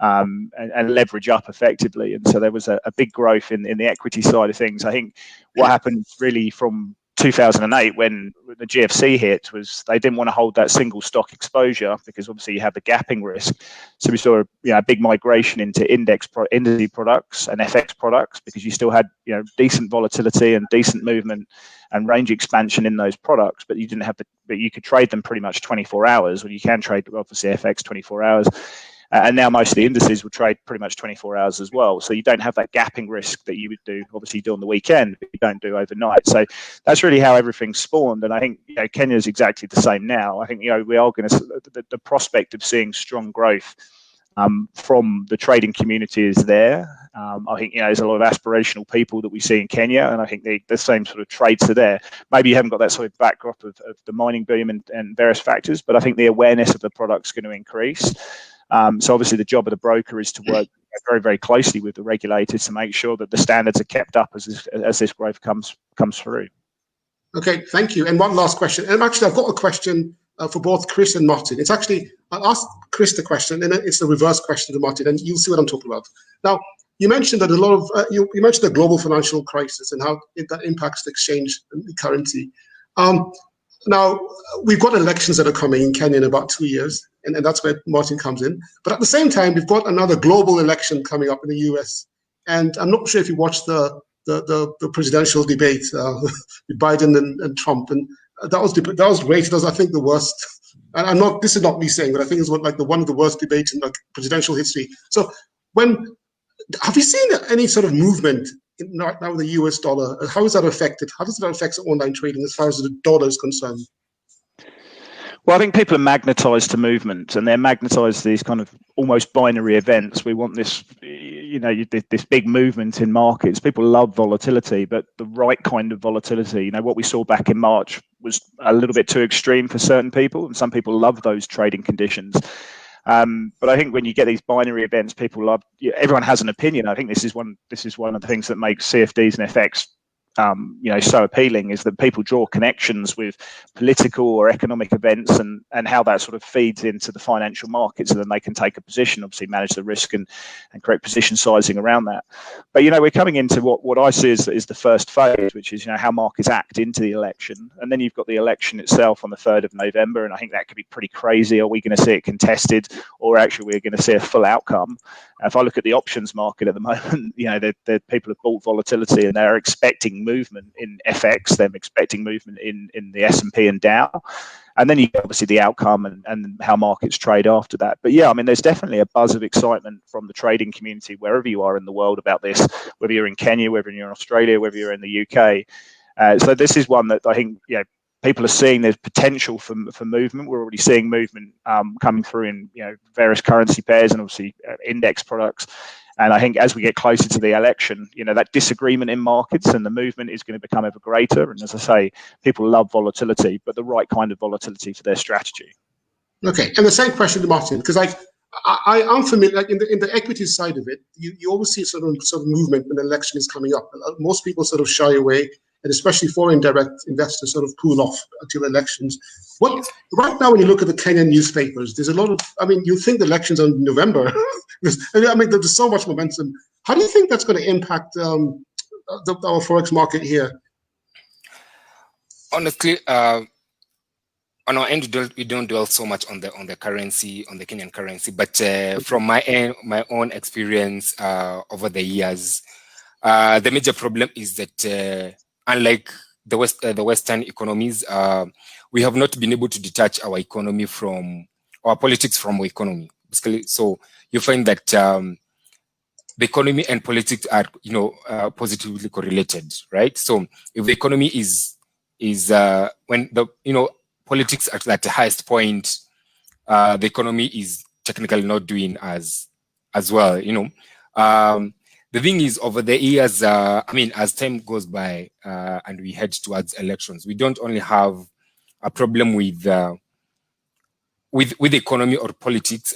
And leverage up effectively, and so there was a big growth in the equity side of things. I think what happened really from 2008 when the GFC hit was they didn't want to hold that single stock exposure because obviously you have the gapping risk. So we saw a big migration into index products and FX products because you still had decent volatility and decent movement and range expansion in those products, but you didn't have but you could trade them pretty much 24 hours, or you can trade obviously FX 24 hours. And now most of the indices will trade pretty much 24 hours as well. So you don't have that gapping risk that you would do, obviously, on the weekend, but you don't do overnight. So that's really how everything spawned. And I think Kenya is exactly the same now. I think we are going to the prospect of seeing strong growth from the trading community is there. I think there's a lot of aspirational people that we see in Kenya, and I think the same sort of traits are there. Maybe you haven't got that sort of backdrop of the mining boom and various factors, but I think the awareness of the product's going to increase. So obviously the job of the broker is to work very, very closely with the regulators to make sure that the standards are kept up as this growth comes through. Okay, thank you. And one last question. And actually, I've got a question for both Chris and Martin. It's actually, I'll ask Chris the question, and then it's the reverse question to Martin, and you'll see what I'm talking about. Now, you mentioned that a lot of, you mentioned the global financial crisis and how that impacts the exchange and the currency. Now, we've got elections that are coming in Kenya in about 2 years, and that's where Martin comes in. But at the same time, we've got another global election coming up in the US. And I'm not sure if you watched the presidential debate with Biden and Trump. And that was rated as, I think, the worst. And this is not me saying, but I think it's one of the worst debates in presidential history. So have you seen any sort of movement now with the US dollar? How is that affected? How does that affect online trading as far as the dollar is concerned? Well, I think people are magnetized to movement, and they're magnetized to these kind of almost binary events. We want this, this big movement in markets. People love volatility, but the right kind of volatility. What we saw back in March was a little bit too extreme for certain people, and some people love those trading conditions. But I think when you get these binary events, people love. Everyone has an opinion. I think this is one of the things that makes CFDs and FX so appealing, is that people draw connections with political or economic events and how that sort of feeds into the financial markets, and then they can take a position, obviously manage the risk and correct position sizing around that. But we're coming into what I see is the first phase, which is how markets act into the election, and then you've got the election itself on the 3rd of November, and I think that could be pretty crazy. Are we going to see it contested, or actually we're going to see a full outcome? If I look at the options market at the moment, the people have bought volatility and they're expecting movement in FX, they're expecting movement in the S&P and Dow, and then you get obviously the outcome and how markets trade after that. But there's definitely a buzz of excitement from the trading community wherever you are in the world about this, whether you're in Kenya, whether you're in Australia, whether you're in the UK. So this is one that I think people are seeing there's potential for movement. We're already seeing movement coming through in various currency pairs and obviously index products. And I think as we get closer to the election, that disagreement in markets and the movement is going to become ever greater. And as I say, people love volatility, but the right kind of volatility for their strategy. Okay, and the same question to Martin, because I'm familiar, like in the equity side of it, you always see sort of movement when the election is coming up. Most people sort of shy away, and especially foreign direct investors sort of cool off until elections. Right now, when you look at the Kenyan newspapers, there's a lot of, you think the elections are in November. There's so much momentum. How do you think that's going to impact our Forex market here? Honestly, on our end, we don't dwell so much on the currency, on the Kenyan currency. But from my own experience over the years, the major problem is that unlike the Western economies, we have not been able to detach our economy from our politics from our economy. Basically, so you find that the economy and politics are positively correlated, right? So if the economy is when the politics are at the highest point, the economy is technically not doing as well. The thing is, over the years, as time goes by and we head towards elections, we don't only have a problem with the economy or politics,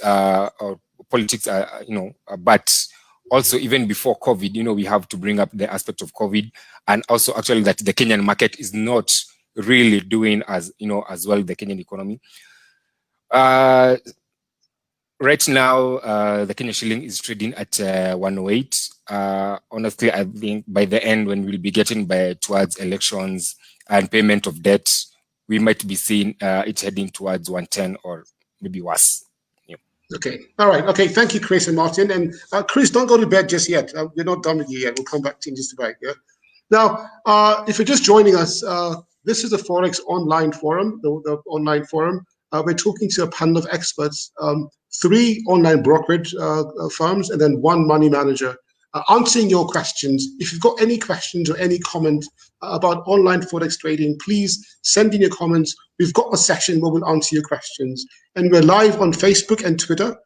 but also even before COVID, we have to bring up the aspect of COVID, and also actually that the Kenyan market is not really doing as well, the Kenyan economy. Right now, the Kenyan shilling is trading at 108. Honestly, I think by the end, when we'll be getting towards elections and payment of debt, we might be seeing it heading towards 110 or maybe worse. Yeah. Okay. All right. Okay. Thank you, Chris and Martin. And Chris, don't go to bed just yet. We're not done with you yet. We'll come back to you in just a bit. Yeah. Now, if you're just joining us, this is the Forex Online Forum, the online forum. We're talking to a panel of experts, 3 online brokerage firms, and then 1 money manager, answering your questions. If you've got any questions or any comment about online Forex trading, please send in your comments. We've got a section where we'll answer your questions. And we're live on Facebook and Twitter.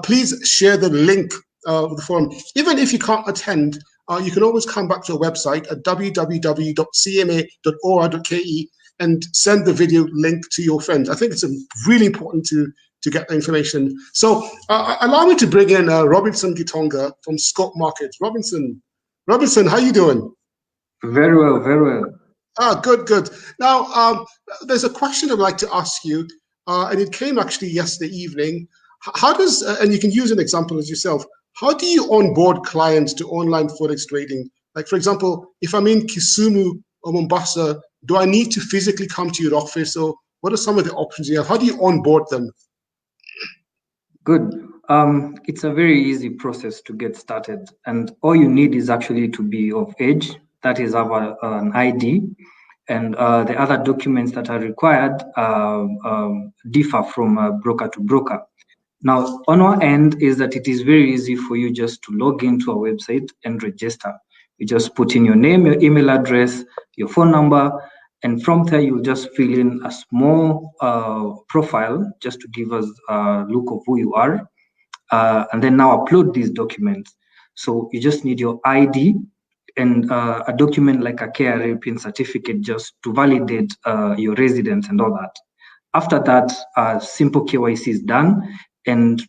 Please share the link of the forum. Even if you can't attend, you can always come back to our website at www.cma.or.ke and send the video link to your friends. I think it's really important to get the information. So allow me to bring in Robinson Guitonga from Scope Markets. Robinson, how you doing? Very well, very well. Good. Now, there's a question I'd like to ask you, and it came actually yesterday evening. How does, and you can use an example as yourself, how do you onboard clients to online Forex trading? Like, for example, if I'm in Kisumu or Mombasa, do I need to physically come to your office, or what are some of the options you have? How do you onboard them? Good. It's a very easy process to get started, and all you need is actually to be of age, that is, have an ID, and the other documents that are required differ from broker to broker. Now, on our end is that it is very easy for you just to log into our website and register. You just put in your name, your email address, your phone number, and from there you'll just fill in a small profile just to give us a look of who you are, and then now upload these documents. So you just need your ID and a document like a KRA PIN certificate just to validate your residence and all that. After that, simple KYC is done, and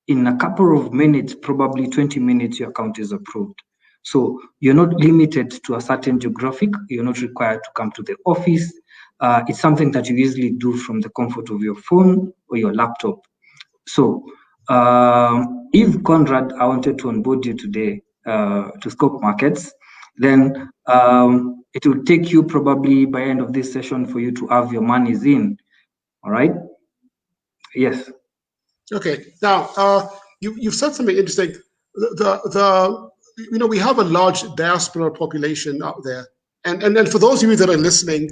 in a couple of minutes, probably 20 minutes, your account is approved. So you're not limited to a certain geographic. You're not required to come to the office. It's something that you easily do from the comfort of your phone or your laptop. So if Conrad, I wanted to onboard you today to Scope Markets, then it will take you probably by end of this session for you to have your monies in. All right? Yes. Okay. Now, you've said something interesting. We have a large diaspora population out there, and then for those of you that are listening,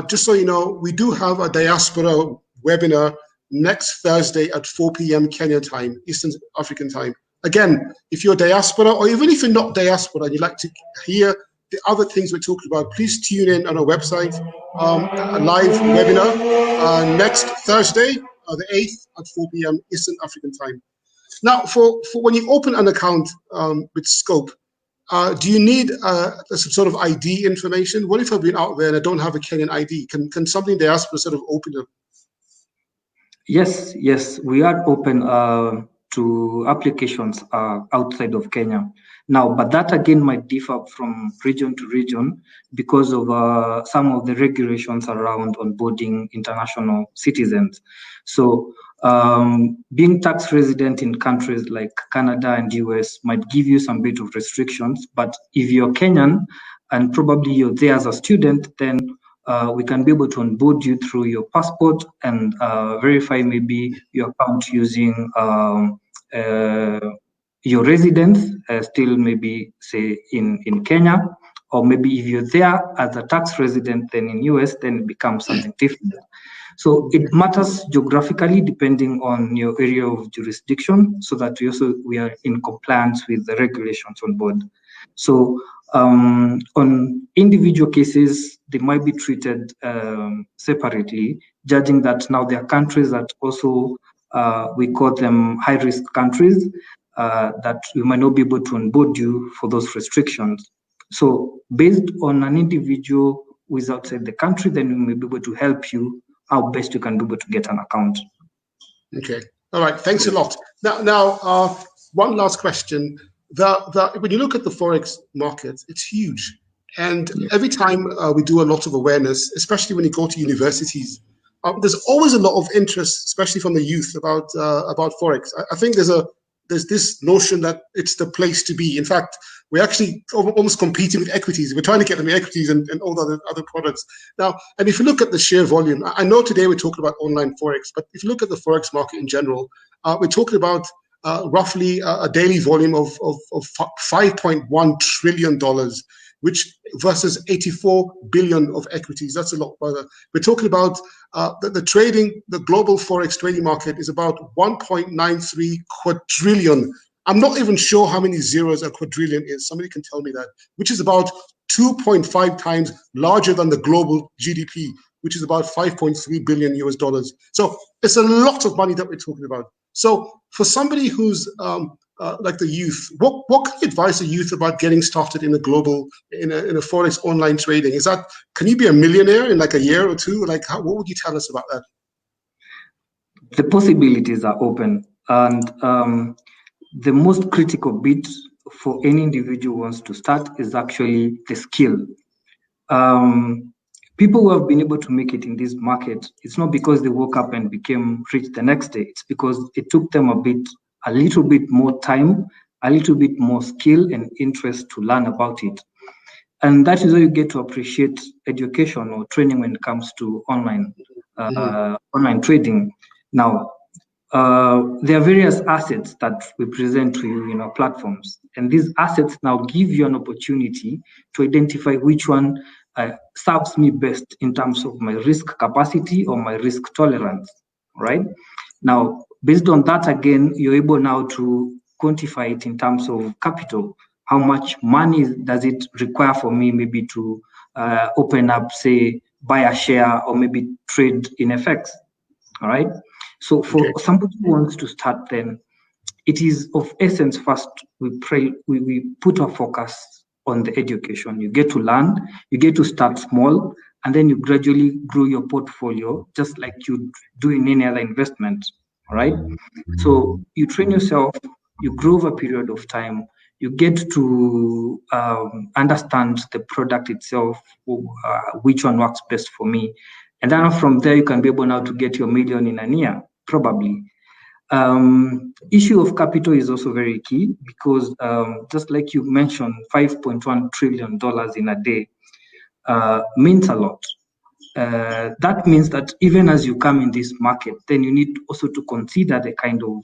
just so you know, we do have a diaspora webinar next Thursday at 4 p.m. Kenya time, Eastern African time. Again, if you're diaspora, or even if you're not diaspora and you'd like to hear the other things we're talking about, please tune in on our website, a live webinar next Thursday, the 8th at 4 p.m. Eastern African time. Now, for when you open an account with Scope, do you need some sort of ID information? What if I've been out there and I don't have a Kenyan ID? Can somebody in diaspora sort of open it? Yes, we are open to applications outside of Kenya. Now, but that again might differ from region to region because of some of the regulations around onboarding international citizens. So being tax resident in countries like Canada and US might give you some bit of restrictions, but if you're Kenyan and probably you're there as a student, then we can be able to onboard you through your passport and verify maybe your account using your residence, still maybe say in Kenya, or maybe if you're there as a tax resident then in US, then it becomes something different. So it matters geographically depending on your area of jurisdiction, so that we are in compliance with the regulations on board. So on individual cases, they might be treated separately, judging that now there are countries that also we call them high-risk countries that we might not be able to onboard you for those restrictions. So based on an individual who is outside the country, then we may be able to help you how best you can be able to get an account. Okay. All right. Thanks a lot. Now, one last question. When you look at the Forex market, it's huge. And every time we do a lot of awareness, especially when you go to universities, there's always a lot of interest, especially from the youth, about Forex. I think there's this notion that it's the place to be. In fact, we're actually almost competing with equities. We're trying to get them equities and all the other products. Now, and if you look at the sheer volume, I know today we're talking about online Forex, but if you look at the Forex market in general, we're talking about roughly a daily volume of $5.1 trillion, which versus 84 billion of equities. That's a lot further. We're talking about the global Forex trading market is about 1.93 quadrillion. I'm not even sure how many zeros a quadrillion is. Somebody can tell me that, which is about 2.5 times larger than the global GDP, which is about 5.3 billion US dollars. So it's a lot of money that we're talking about. So for somebody who's like the youth, what can you advise the youth about getting started in a Forex online trading? Can you be a millionaire in like a year or two? Like, what would you tell us about that? The possibilities are open, and the most critical bit for any individual who wants to start is actually the skill. People who have been able to make it in this market, it's not because they woke up and became rich the next day. It's because it took them a little bit more time, a little bit more skill and interest to learn about it. And that is how you get to appreciate education or training when it comes to online trading. Now, there are various assets that we present to you in our platforms. And these assets now give you an opportunity to identify which one serves me best in terms of my risk capacity or my risk tolerance, right? Now, based on that, again, you're able now to quantify it in terms of capital. How much money does it require for me maybe to open up, say, buy a share or maybe trade in FX, all right? So for somebody who wants to start, then it is of essence first we put our focus on the education. You get to learn, you get to start small, and then you gradually grow your portfolio just like you do in any other investment. all right? So you train yourself, you grow over a period of time, you get to understand the product itself, which one works best for me. And then from there, you can be able now to get your million in a year, probably. Issue of capital is also very key because just like you mentioned, $5.1 trillion in a day means a lot. That means that even as you come in this market, then you need also to consider the kind of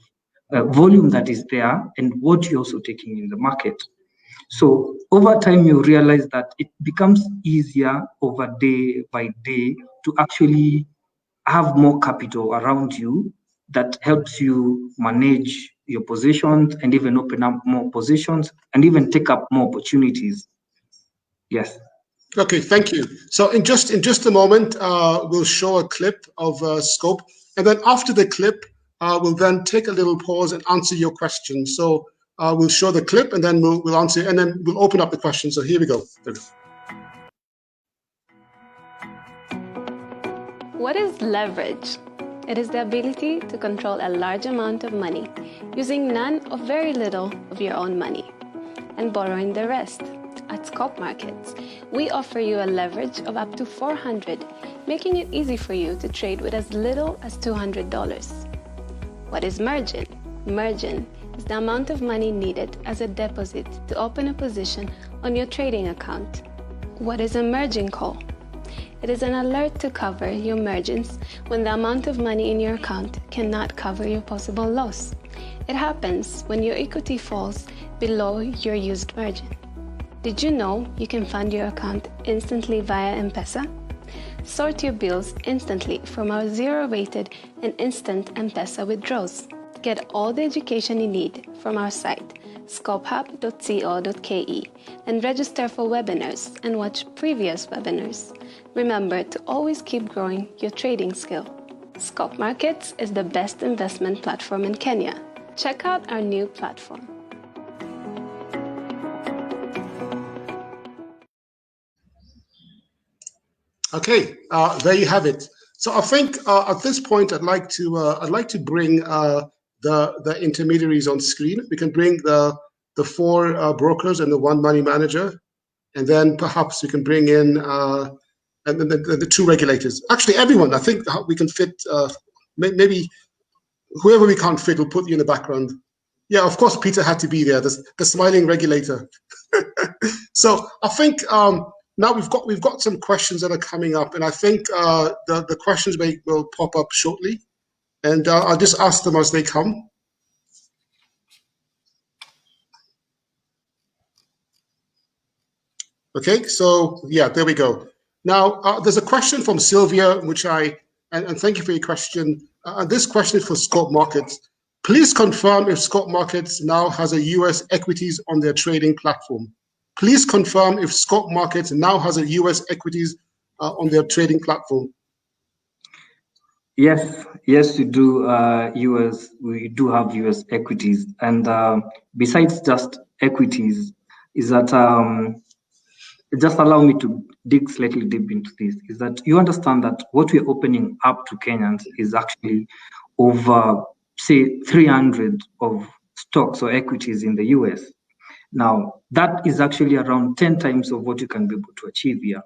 volume that is there and what you're also taking in the market. So over time, you realize that it becomes easier over day by day to actually have more capital around you that helps you manage your positions and even open up more positions and even take up more opportunities. Yes. Okay, thank you. So in just a moment, we'll show a clip of Scope, and then after the clip, we'll then take a little pause and answer your questions. So we'll show the clip, and then we'll answer, and then we'll open up the questions. So here we go. What is leverage? It is the ability to control a large amount of money using none or very little of your own money and borrowing the rest. At Scope Markets, we offer you a leverage of up to 400, making it easy for you to trade with as little as $200. What is margin? Margin is the amount of money needed as a deposit to open a position on your trading account. What is a margin call? It is an alert to cover your margins when the amount of money in your account cannot cover your possible loss. It happens when your equity falls below your used margin. Did you know you can fund your account instantly via M-Pesa? Sort your bills instantly from our zero-rated and instant M-Pesa withdrawals. Get all the education you need from our site, scopehub.co.ke, and register for webinars and watch previous webinars. Remember to always keep growing your trading skill. Scope Markets is the best investment platform in Kenya. Check out our new platform. Okay, there you have it. So I think at this point, I'd like to bring the intermediaries on screen. We can bring the four brokers and the one money manager, and then perhaps we can bring in and then the two regulators. Actually, everyone. I think we can fit. Maybe whoever we can't fit, we'll put you in the background. Yeah, of course, Peter had to be there. The smiling regulator. So I think. Now we've got some questions that are coming up, and I think the questions will pop up shortly, and I'll just ask them as they come. Okay, so yeah, there we go. Now there's a question from Sylvia, which and thank you for your question. This question is for Scope Markets. Please confirm if Scope Markets now has a US equities on their trading platform. Please confirm if Scope Markets now has a US equities on their trading platform. Yes, we do. We do have US equities, and besides just equities, is that just allow me to dig slightly deep into this. Is that you understand that what we're opening up to Kenyans is actually over, say, 300 of stocks or equities in the US. Now, that is actually around 10 times of what you can be able to achieve here.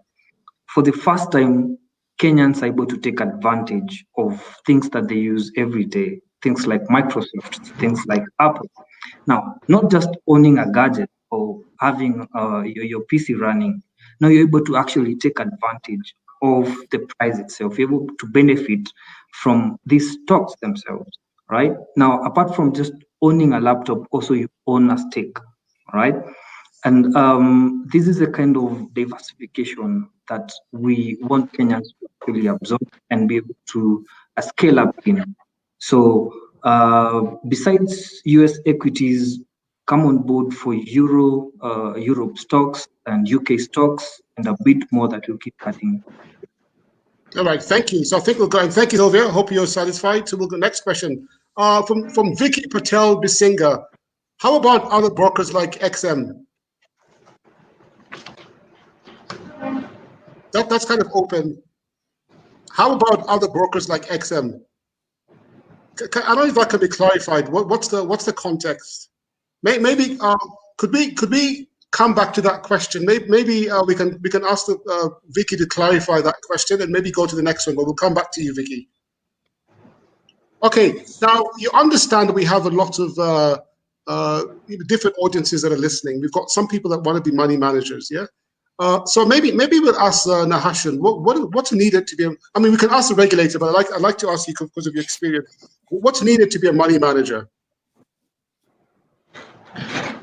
For the first time, Kenyans are able to take advantage of things that they use every day, things like Microsoft, things like Apple. Now, not just owning a gadget or having your PC running, now you're able to actually take advantage of the price itself. You're able to benefit from these stocks themselves, right? Now, apart from just owning a laptop, also you own a stake. Right, and this is a kind of diversification that we want Kenyans to actually absorb and be able to scale up in. So besides US equities, come on board for Europe stocks and UK stocks and a bit more that we'll keep adding. All right, thank you. So I think we'll go, and thank you, Sylvia. Hope you're satisfied. So we'll go next question from Vicky Patel Bisinga. How about other brokers like XM? That's kind of open. How about other brokers like XM? I don't know if that can be clarified. What's the context? Maybe could we come back to that question? Maybe we can ask Vicky to clarify that question, and maybe go to the next one. But we'll come back to you, Vicky. Okay. Now you understand that we have a lot of different audiences that are listening. We've got some people that want to be money managers. Yeah. So maybe we'll ask Nahashan, what's needed to be? I mean, we can ask the regulator, but I'd like to ask you because of your experience. What's needed to be a money manager?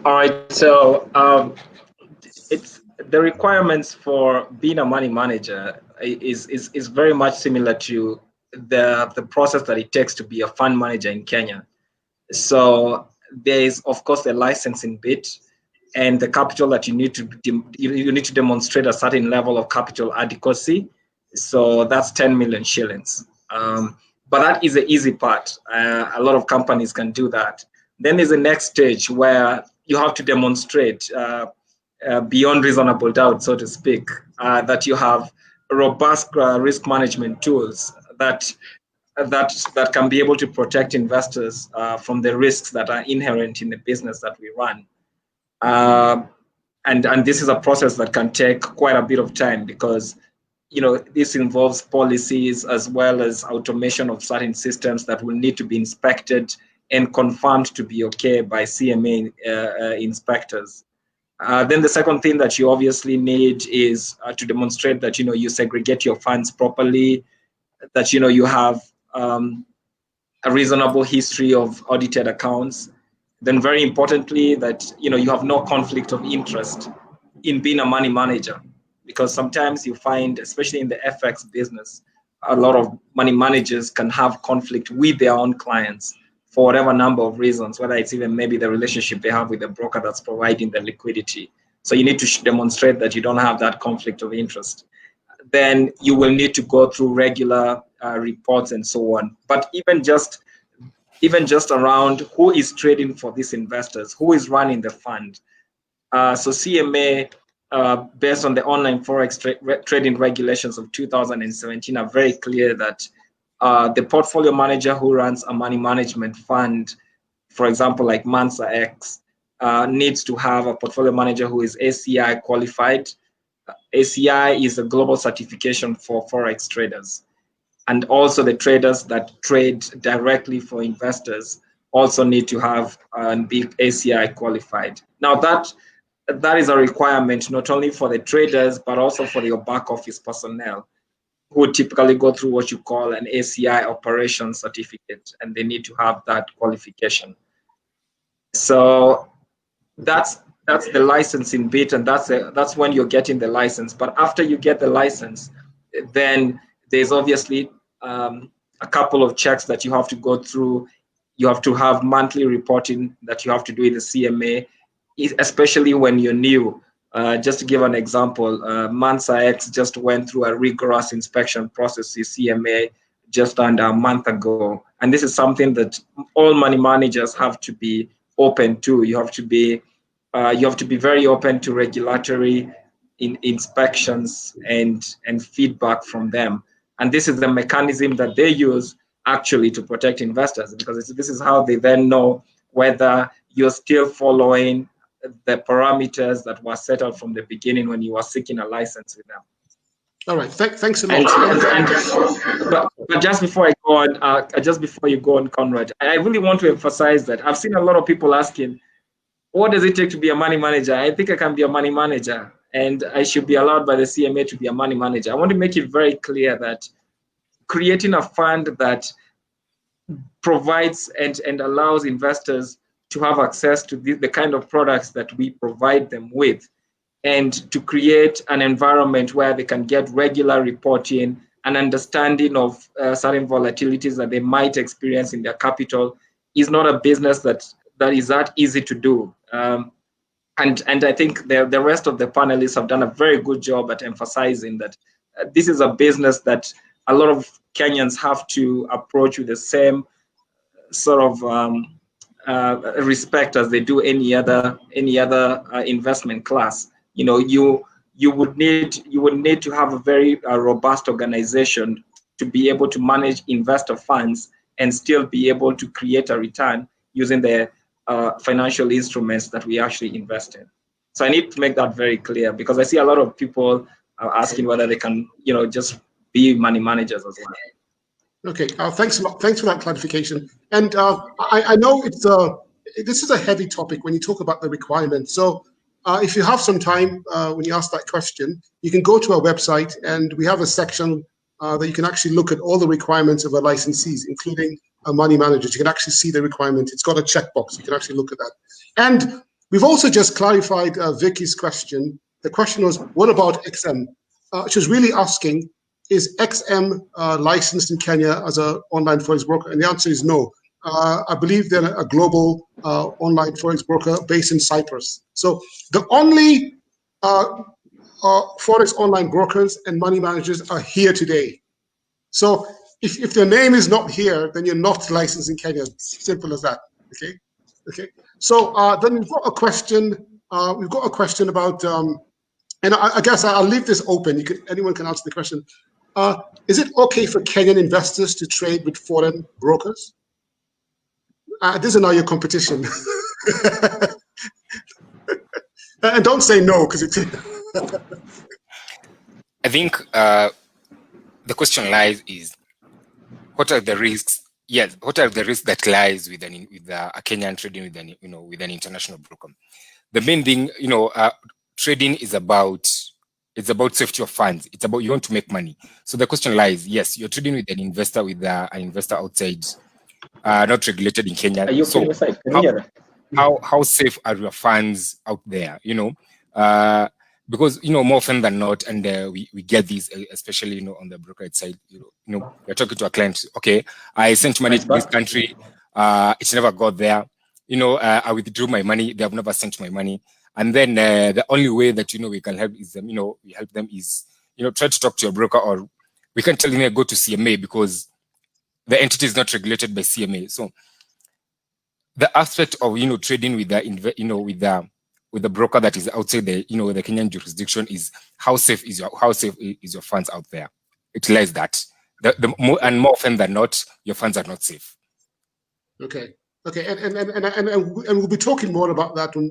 All right. So it's the requirements for being a money manager is very much similar to the process that it takes to be a fund manager in Kenya. So there is, of course, the licensing bit, and the capital that you need to demonstrate a certain level of capital adequacy. So that's 10 million shillings. But that is the easy part. A lot of companies can do that. Then there's the next stage where you have to demonstrate beyond reasonable doubt, so to speak, that you have robust risk management tools that can be able to protect investors from the risks that are inherent in the business that we run. And this is a process that can take quite a bit of time because, this involves policies as well as automation of certain systems that will need to be inspected and confirmed to be okay by CMA inspectors. Then the second thing that you obviously need is to demonstrate that, you segregate your funds properly, that, you have a reasonable history of audited accounts. Then very importantly, that you have no conflict of interest in being a money manager, because sometimes you find, especially in the FX business, a lot of money managers can have conflict with their own clients for whatever number of reasons, whether it's even maybe the relationship they have with the broker that's providing the liquidity. So you need to demonstrate that you don't have that conflict of interest. Then you will need to go through regular reports and so on. But even just around who is trading for these investors, who is running the fund. So CMA, based on the Online Forex Trading regulations of 2017, are very clear that the portfolio manager who runs a money management fund, for example, like Mansa X, needs to have a portfolio manager who is ACI qualified. ACI is a global certification for Forex traders. And also the traders that trade directly for investors also need to have and be ACI qualified. Now that is a requirement not only for the traders, but also for your back office personnel, who typically go through what you call an ACI operations certificate, and they need to have that qualification. So that's the licensing bit, and that's when you're getting the license. But after you get the license, then there's obviously a couple of checks that you have to go through. You have to have monthly reporting that you have to do in the CMA, especially when you're new. Just to give an example, Mansa X just went through a rigorous inspection process in CMA just under a month ago. And this is something that all money managers have to be open to. You have to be very open to regulatory inspections and feedback from them. And this is the mechanism that they use actually to protect investors, because this is how they then know whether you're still following the parameters that were set out from the beginning when you were seeking a license with them. All right, thanks a lot. But just before I go on, just before you go on, Conrad, I really want to emphasize that I've seen a lot of people asking, what does it take to be a money manager? I think I can be a money manager, and I should be allowed by the CMA to be a money manager. I want to make it very clear that creating a fund that provides and allows investors to have access to the kind of products that we provide them with, and to create an environment where they can get regular reporting and understanding of certain volatilities that they might experience in their capital, is not a business that is that easy to do. And I think the rest of the panelists have done a very good job at emphasizing that this is a business that a lot of Kenyans have to approach with the same sort of respect as they do any other investment class. You would need to have a very robust organization to be able to manage investor funds and still be able to create a return using the financial instruments that we actually invest in. So I need to make that very clear, because I see a lot of people are asking whether they can, just be money managers as well. Okay, thanks a lot. Thanks for that clarification. And I know this is a heavy topic when you talk about the requirements. So if you have some time when you ask that question, you can go to our website, and we have a section that you can actually look at all the requirements of our licensees, including money managers. You can actually see the requirement. It's got a checkbox. You can actually look at that. And we've also just clarified Vicky's question. The question was, what about XM? She was really asking, is XM licensed in Kenya as an online forex broker? And the answer is no. I believe they're a global online forex broker based in Cyprus. So the only forex online brokers and money managers are here today. So if their name is not here, then you're not licensed in Kenya. Simple as that. Okay. Okay. So then we've got a question. We've got a question about, and I guess I'll leave this open. Anyone can answer the question. Is it okay for Kenyan investors to trade with foreign brokers? These are now your competition. And don't say no, because it's. I think the question lies is, what are the risks? Yes, what are the risks that lies with a Kenyan trading with an international broker? The main thing, trading is about. It's about safety of funds. It's about you want to make money. So the question lies: yes, you're trading with an investor outside, not regulated in Kenya. Are you so how safe are your funds out there? Because more often than not, and we get these, especially on the brokerage side. You're talking to a client. Okay, I sent money to this country. It's never got there. I withdrew my money. They have never sent my money. And then the only way that we can help is them. We help them is try to talk to your broker, or we can tell them go to CMA because the entity is not regulated by CMA. So the aspect of trading with the with the broker that is outside the the Kenyan jurisdiction is how safe is your funds out there. It lies that more often than not, your funds are not safe. Okay. Okay, and we'll be talking more about that when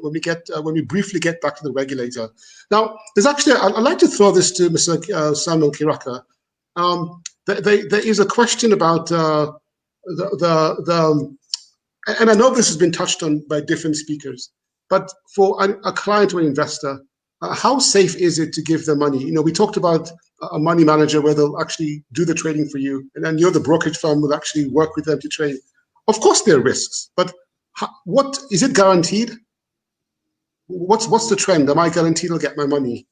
we briefly get back to the regulator. Now, there's actually I'd like to throw this to Mr. Samuel Kiraka. There is a question about and I know this has been touched on by different speakers, but for a client or an investor, how safe is it to give them money? We talked about a money manager where they'll actually do the trading for you, and then the brokerage firm will actually work with them to trade. Of course, there are risks, but what is it guaranteed? What's the trend? Am I guaranteed I'll get my money?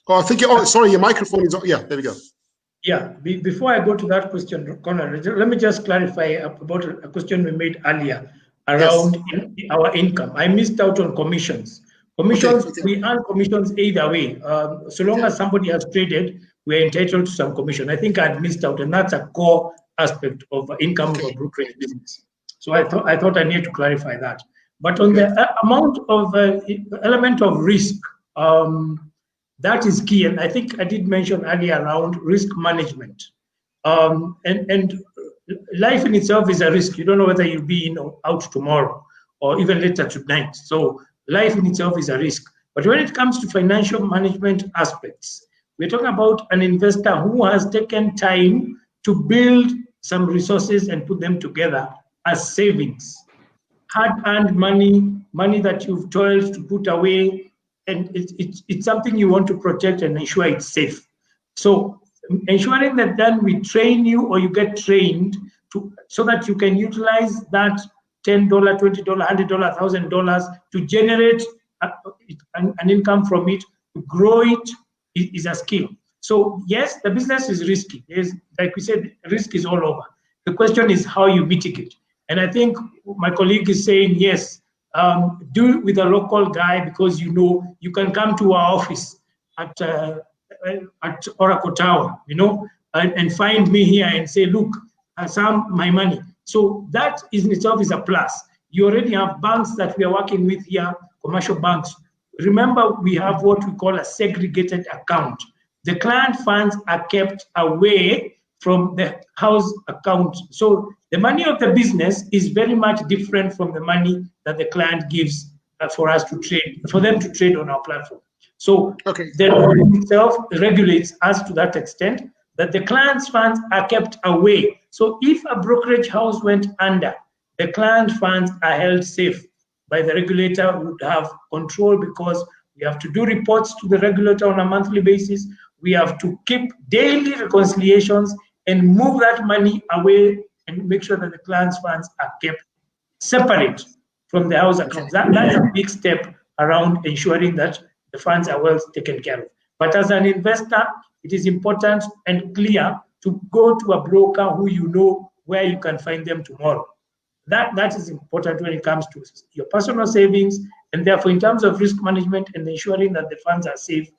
I think. Sorry, your microphone is on. Yeah, there we go. Yeah. Before I go to that question, Conor, let me just clarify about a question we made earlier around our income. I missed out on commissions. Commissions, okay. We earn commissions either way. So long as somebody has traded, we're entitled to some commission. I think I'd missed out, and that's a core aspect of income of a brokerage business. So I thought I needed to clarify that. But on the amount of element of risk, that is key. And I think I did mention earlier around risk management. And life in itself is a risk. You don't know whether you'll be out tomorrow or even later tonight. So life in itself is a risk. But when it comes to financial management aspects, we're talking about an investor who has taken time to build some resources and put them together as savings, hard-earned money that you've toiled to put away, and it's something you want to protect and ensure it's safe. So ensuring that then we train you, or you get trained so that you can utilize that $10, $20, $100, $1,000 to generate an income from it, to grow it is a skill. So yes, the business is risky. Like we said, risk is all over. The question is how you mitigate. And I think my colleague is saying, yes, do it with a local guy, because you can come to our office at Oracle Tower, and find me here and say, look, Sam, my money. So that in itself is a plus. You already have banks that we are working with here, commercial banks. Remember, we have what we call a segregated account. The client funds are kept away from the house account. So the money of the business is very much different from the money that the client gives for us to trade, for them to trade on our platform. So the law itself regulates us to that extent that the client's funds are kept away. So if a brokerage house went under, the client funds are held safe by the regulator, would have control, because we have to do reports to the regulator on a monthly basis. We have to keep daily reconciliations and move that money away and make sure that the client's funds are kept separate from the house accounts. That's a big step around ensuring that the funds are well taken care of. But as an investor, it is important and clear to go to a broker who you know where you can find them tomorrow. That is important when it comes to your personal savings, and therefore in terms of risk management and ensuring that the funds are safe,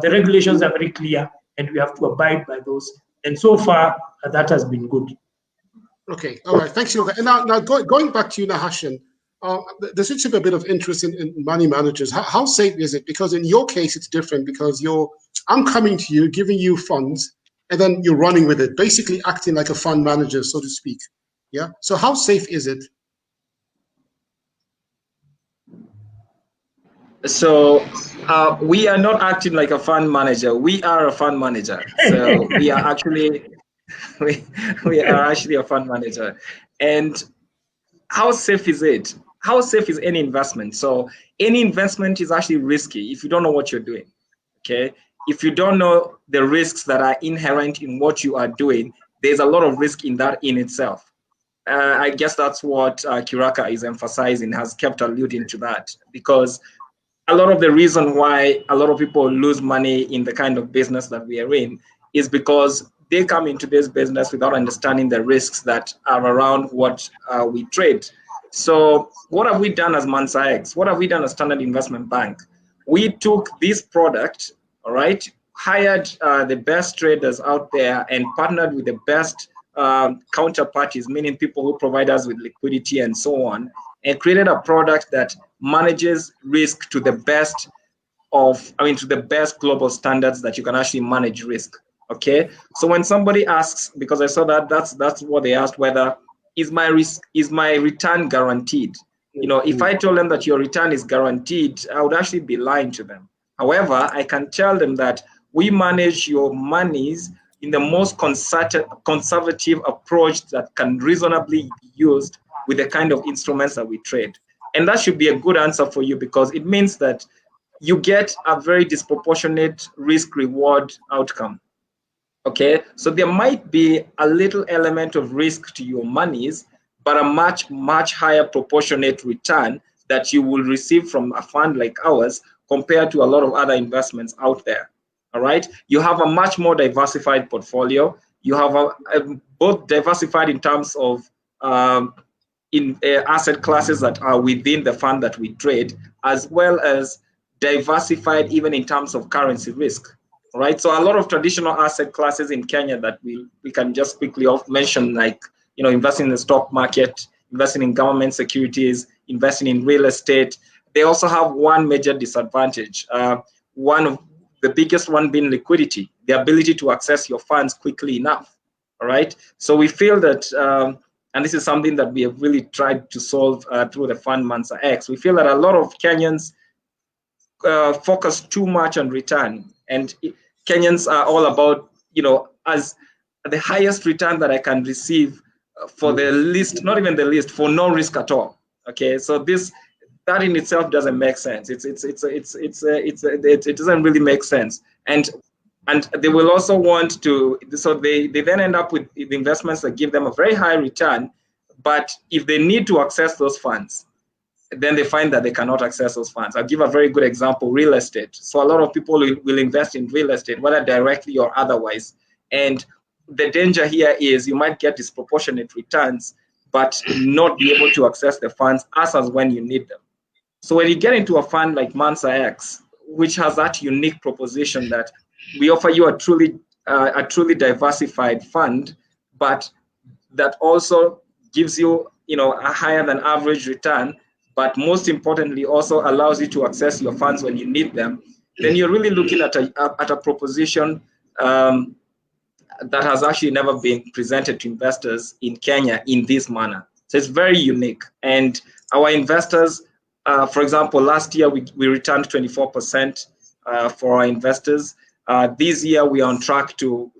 the regulations are very clear and we have to abide by those. And so far, that has been good. Okay, all right, thanks, Yoga. And now going back to you, Nahashan, there seems to be a bit of interest in money managers. How safe is it? Because in your case, it's different, because I'm coming to you, giving you funds, and then you're running with it, basically acting like a fund manager, so to speak. Yeah. So how safe is it? So we are not acting like a fund manager. We are a fund manager. So we are actually we are actually a fund manager. And how safe is it? How safe is any investment? So any investment is actually risky if you don't know what you're doing. Okay. If you don't know the risks that are inherent in what you are doing, there's a lot of risk in that in itself. I guess that's what Kiraka is emphasizing, has kept alluding to that, because a lot of the reason why a lot of people lose money in the kind of business that we are in is because they come into this business without understanding the risks that are around what we trade. So what have we done as Mansa X? What have we done as Standard Investment Bank? We took this product, all right, hired the best traders out there and partnered with the best counterparties, meaning people who provide us with liquidity and so on, and created a product that manages risk to the best to the best global standards that you can actually manage risk. Okay, so when somebody asks, because I saw that that's what they asked, whether is my return guaranteed? You know, if I told them that your return is guaranteed, I would actually be lying to them. However, I can tell them that we manage your monies in the most conservative approach that can reasonably be used with the kind of instruments that we trade. And that should be a good answer for you, because it means that you get a very disproportionate risk-reward outcome. Okay, so there might be a little element of risk to your monies, but a much, much higher proportionate return that you will receive from a fund like ours compared to a lot of other investments out there. All right, you have a much more diversified portfolio. You have both diversified in terms of asset classes that are within the fund that we trade, as well as diversified even in terms of currency risk. All right, so a lot of traditional asset classes in Kenya that we can just quickly mention, like, you know, investing in the stock market, investing in government securities, investing in real estate. They also have one major disadvantage. One of the biggest one being liquidity, the ability to access your funds quickly enough. All right, so we feel that, and this is something that we have really tried to solve through the fund Mansa X. We feel that a lot of Kenyans focus too much on return, and Kenyans are all about, you know, as the highest return that I can receive for the least, not even the least, for no risk at all. Okay, so that in itself doesn't make sense. It doesn't really make sense. And they will also want to, so they then end up with investments that give them a very high return, but if they need to access those funds, then they find that they cannot access those funds. I'll give a very good example, real estate. So a lot of people will invest in real estate, whether directly or otherwise. And the danger here is you might get disproportionate returns, but not be able to access the funds as when you need them. So when you get into a fund like Mansa X, which has that unique proposition that we offer you a truly diversified fund, but that also gives you, you know, a higher than average return, but most importantly also allows you to access your funds when you need them, then you're really looking at a proposition that has actually never been presented to investors in Kenya in this manner. So it's very unique. And our investors, for example, last year we returned 24% for our investors. This year we are on track to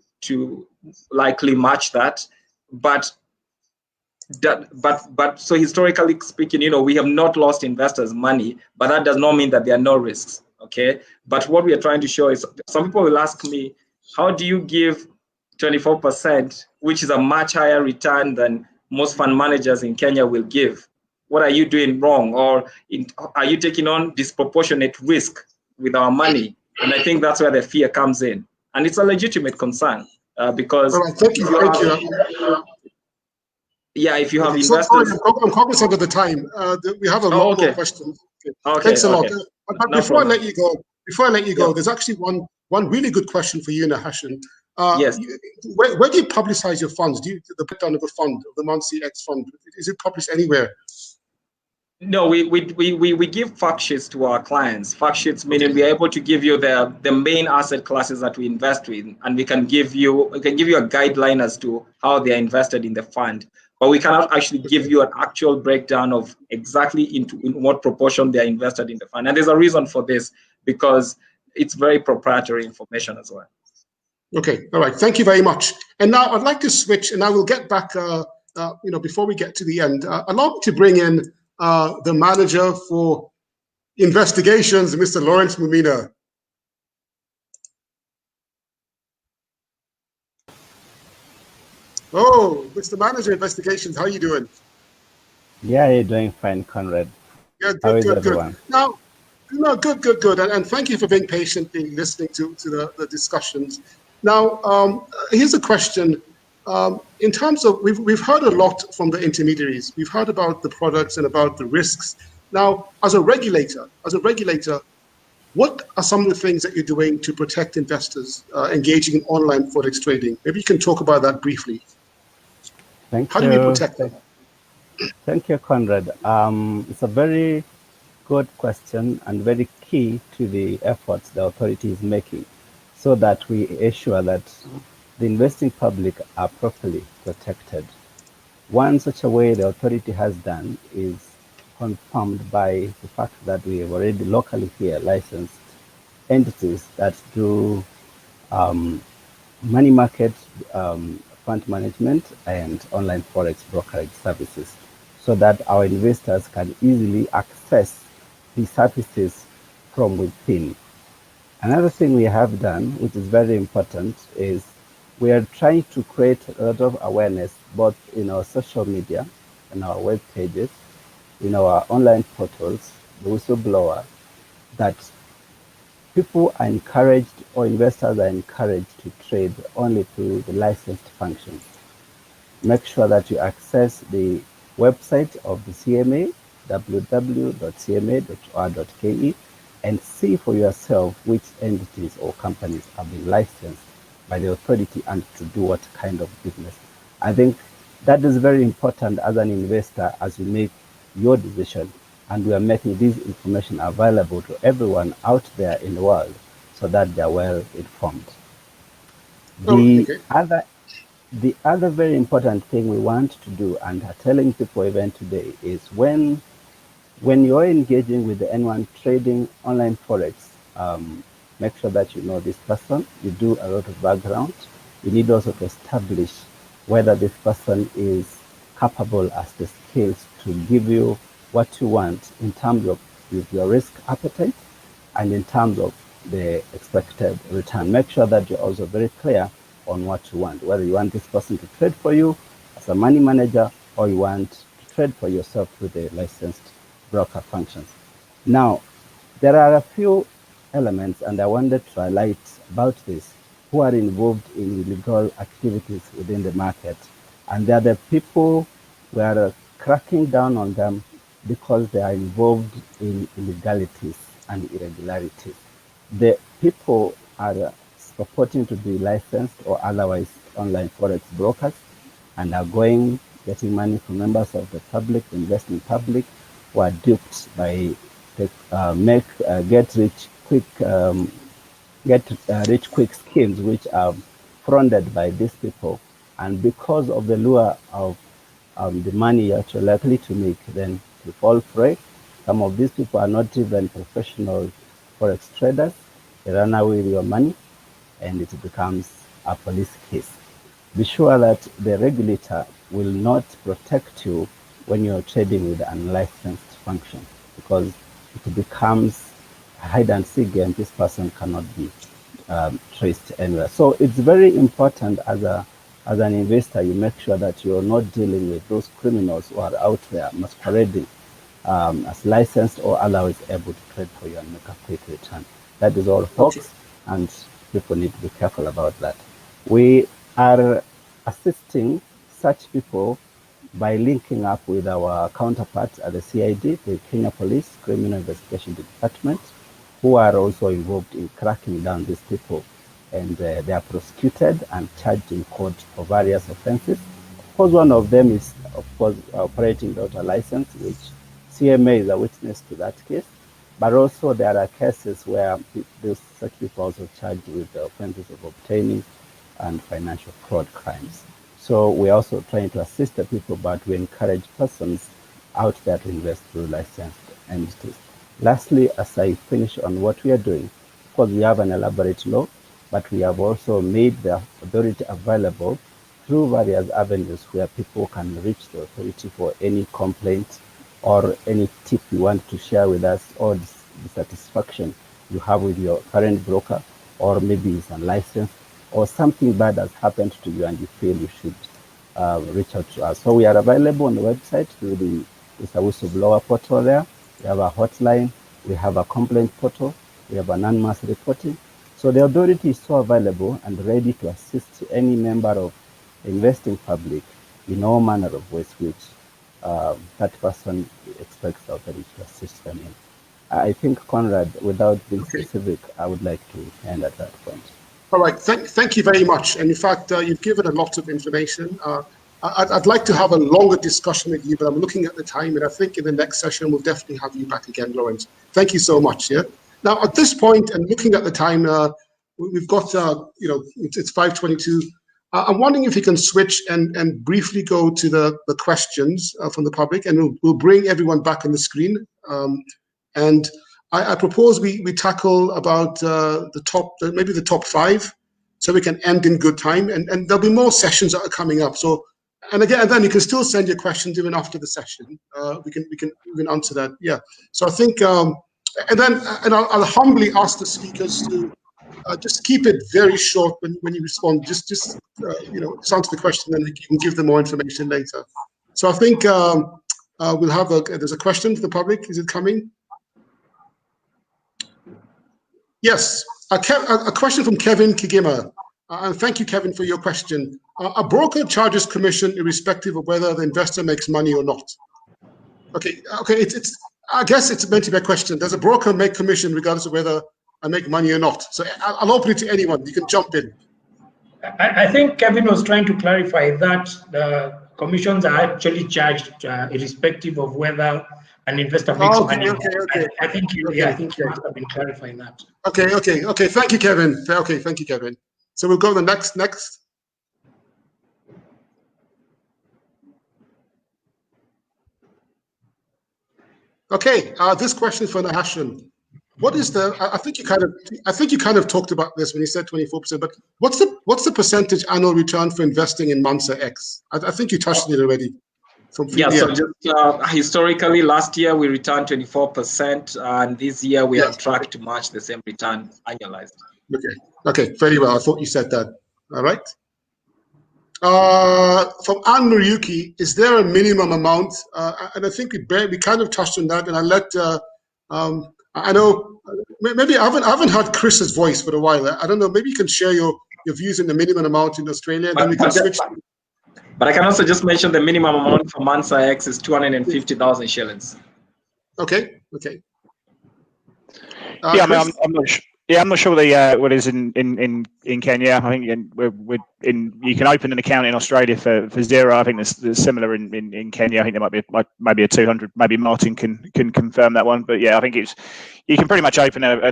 likely match that. But so historically speaking, we have not lost investors' money, but that does not mean that there are no risks. Okay. But what we are trying to show is, some people will ask me, how do you give 24%, which is a much higher return than most fund managers in Kenya will give? What are you doing wrong? Or are you taking on disproportionate risk with our money? And I think that's where the fear comes in. And it's a legitimate concern because thank you. Yeah, if you have investors. Sorry, I'm cognizant of the time. We have a lot more questions. Okay. Thanks a lot. But before I let you go, there's actually one really good question for you, Nahashan. Yes. Where do you publicize your funds? Do you the breakdown of the fund, of the Monsi X fund? Is it published anywhere? No, we give fact sheets to our clients. Fact sheets meaning we are able to give you the main asset classes that we invest in, and we can give you a guideline as to how they are invested in the fund. But we cannot actually give you an actual breakdown of exactly in what proportion they are invested in the fund. And there's a reason for this, because it's very proprietary information as well. Okay, all right. Thank you very much. And now I'd like to switch, and I will get back. Before we get to the end, allow me to bring in the manager for investigations, Mr. Lawrence Mumina. Oh, Mr. Manager Investigations, how are you doing? Yeah, you're doing fine, Conrad. Yeah, how is good. everyone? Now, no, good. And thank you for being patient in listening to the discussions. Now, here's a question. In terms of, we've heard a lot from the intermediaries. We've heard about the products and about the risks. Now, as a regulator, what are some of the things that you're doing to protect investors engaging in online forex trading? Maybe you can talk about that briefly. Thank you. How do we protect them? Thank you, Conrad. It's a very good question and very key to the efforts the authority is making, so that we ensure that the investing public are properly protected. One such a way the authority has done is confirmed by the fact that we have already locally here licensed entities that do money market fund management and online forex brokerage services, so that our investors can easily access the services from within. Another thing we have done, which is very important, is we are trying to create a lot of awareness both in our social media, in our web pages, in our online portals, the whistleblower, that people are encouraged, or investors are encouraged, to trade only through the licensed functions. Make sure that you access the website of the CMA, www.cma.or.ke, and see for yourself which entities or companies have been licensed by the authority and to do what kind of business. I think that is very important as an investor as you make your decision, and we are making this information available to everyone out there in the world so that they are well informed. The other very important thing we want to do, and are telling people even today, is when you're engaging with anyone trading online forex, make sure that you know this person. You do a lot of background. You need also to establish whether this person is capable, as the skills to give you what you want in terms of your risk appetite and in terms of the expected return. Make sure that you're also very clear on what you want, whether you want this person to trade for you as a money manager, or you want to trade for yourself with the licensed broker functions. Now, there are a few elements, and I wanted to highlight about this, who are involved in illegal activities within the market. And they are the people we are cracking down on them because they are involved in illegalities and irregularities. The people are purporting to be licensed or otherwise online forex brokers and are getting money from members of the public, the investing public, who are duped by get rich quick schemes, which are fronted by these people, and because of the lure of the money you're actually likely to make, then you fall prey. Some of these people are not even professional forex traders. They run away with your money, and it becomes a police case. Be sure that the regulator will not protect you when you're trading with an unlicensed function, because it becomes a hide and seek game. This person cannot be traced anywhere. So it's very important as an investor, you make sure that you're not dealing with those criminals who are out there masquerading as licensed or otherwise able to trade for you and make a quick return. That is all, folks, and people need to be careful about that. We are assisting such people by linking up with our counterparts at the CID, the Kenya Police Criminal Investigation Department, who are also involved in cracking down these people. And they are prosecuted and charged in court for various offenses. Of course, one of them is, of course, operating without a license, which CMA is a witness to that case. But also there are cases where such people are also charged with the offenses of obtaining and financial fraud crimes. So we're also trying to assist the people, but we encourage persons out there to invest through licensed entities. Lastly, as I finish on what we are doing, of course, we have an elaborate law, but we have also made the authority available through various avenues where people can reach the authority for any complaint or any tip you want to share with us, or dissatisfaction you have with your current broker, or maybe it's unlicensed, or something bad has happened to you and you feel you should reach out to us. So we are available on the website through the whistleblower portal there. We have a hotline, we have a complaint portal, we have anonymous reporting. So the authority is so available and ready to assist any member of the investing public in all manner of ways which that person expects the authority to assist them in. I think, Conrad, without being specific, I would like to end at that point. All right, thank you very much. And in fact, you've given a lot of information. I'd like to have a longer discussion with you, but I'm looking at the time, and I think in the next session, we'll definitely have you back again, Lawrence. Thank you so much. Yeah. Now, at this point, and looking at the time, we've got, it's 5:22. I'm wondering if you can switch and briefly go to the questions from the public, and we'll bring everyone back on the screen. And I propose we tackle about maybe the top 5, so we can end in good time. And there'll be more sessions that are coming up. So, and then you can still send your questions even after the session. We can answer that. Yeah. So I think, and I'll humbly ask the speakers to just keep it very short when you respond. Just answer the question, and you can give them more information later. So I think we'll have there's a question for the public. Is it coming? Yes, a question from Kevin Kigima. And thank you, Kevin, for your question. A broker charges commission irrespective of whether the investor makes money or not. Okay. It's I guess it's meant to be a question. Does a broker make commission regardless of whether I make money or not? So I'll open it to anyone. You can jump in. I think Kevin was trying to clarify that the commissions are actually charged irrespective of whether an investor makes money. Okay. I think you must have been clarifying that. Okay. Thank you, Kevin. Okay, thank you, Kevin. So we'll go to the next. Okay, this question is for Nahashim. What is the? I think you kind of talked about this when you said 24%. But what's the percentage annual return for investing in Mansa X? I think you touched on it already. So just historically, last year we returned 24%, and this year we are on track to match the same return annualized. Okay, very well. I thought you said that. All right. From Anne Muriyuki, is there a minimum amount? And I think we kind of touched on that, and I let. I know maybe I haven't heard Chris's voice for a while. I don't know. Maybe you can share your views in the minimum amount in Australia, and then we can switch. But I can also just mention the minimum amount for Mansa X is 250,000 shillings. Okay. Yeah, I'm not sure. Yeah, I'm not sure what is in Kenya. I think you can open an account in Australia for $0. I think there's similar in Kenya. I think there might be a 200. Maybe Martin can confirm that one. But yeah, I think you can pretty much open a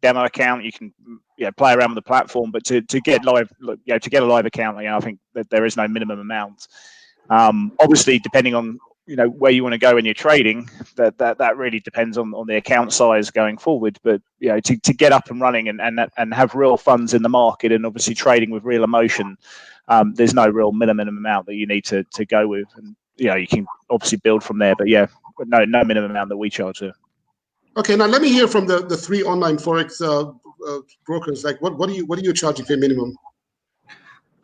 demo account. You can play around with the platform, but to get live, to get a live account, I think that there is no minimum amount. Obviously, depending on where you want to go when you're trading, that really depends on the account size going forward. But to get up and running and have real funds in the market, and obviously trading with real emotion, there's no real minimum amount that you need to go with, and you can obviously build from there. But yeah, no minimum amount that we charge there. Okay, now let me hear from the three online forex brokers. Like, what are you charging for minimum?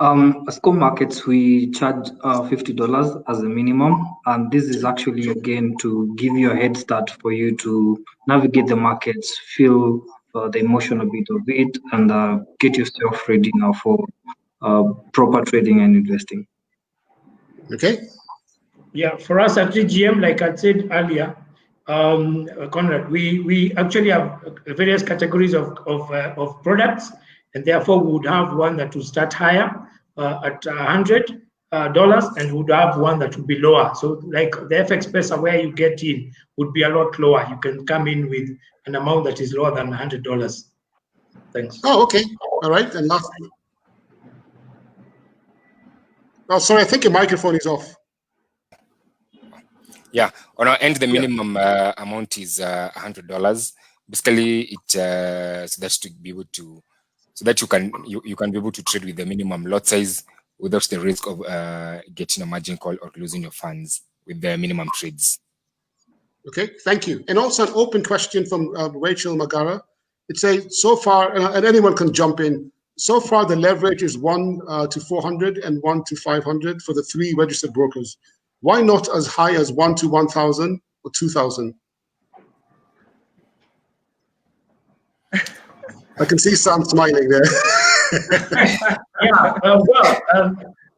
At Scope Markets, we charge $50 as a minimum, and this is actually again to give you a head start for you to navigate the markets, feel the emotional bit of it, and get yourself ready now for proper trading and investing. Okay. Yeah, for us at GM, like I said earlier, Conrad, we actually have various categories of products, and therefore we would have one that will start higher at $100, and would have one that would be lower. So like the FX Pesa, where you get in would be a lot lower. You can come in with an amount that is lower than $100. Thanks. Oh, okay. All right. And last. Oh, sorry. I think your microphone is off. Yeah, on our end, the minimum amount is $100. Basically, it so that to be able to, so that you can be able to trade with the minimum lot size without the risk of getting a margin call or losing your funds with the minimum trades. Okay, thank you. And also an open question from Rachel Magara. It says, so far, and anyone can jump in. So far, the leverage is 1 to 400 and 1 to 500 for the three registered brokers. Why not as high as 1 to 1,000 or 2,000? I can see Sam smiling there.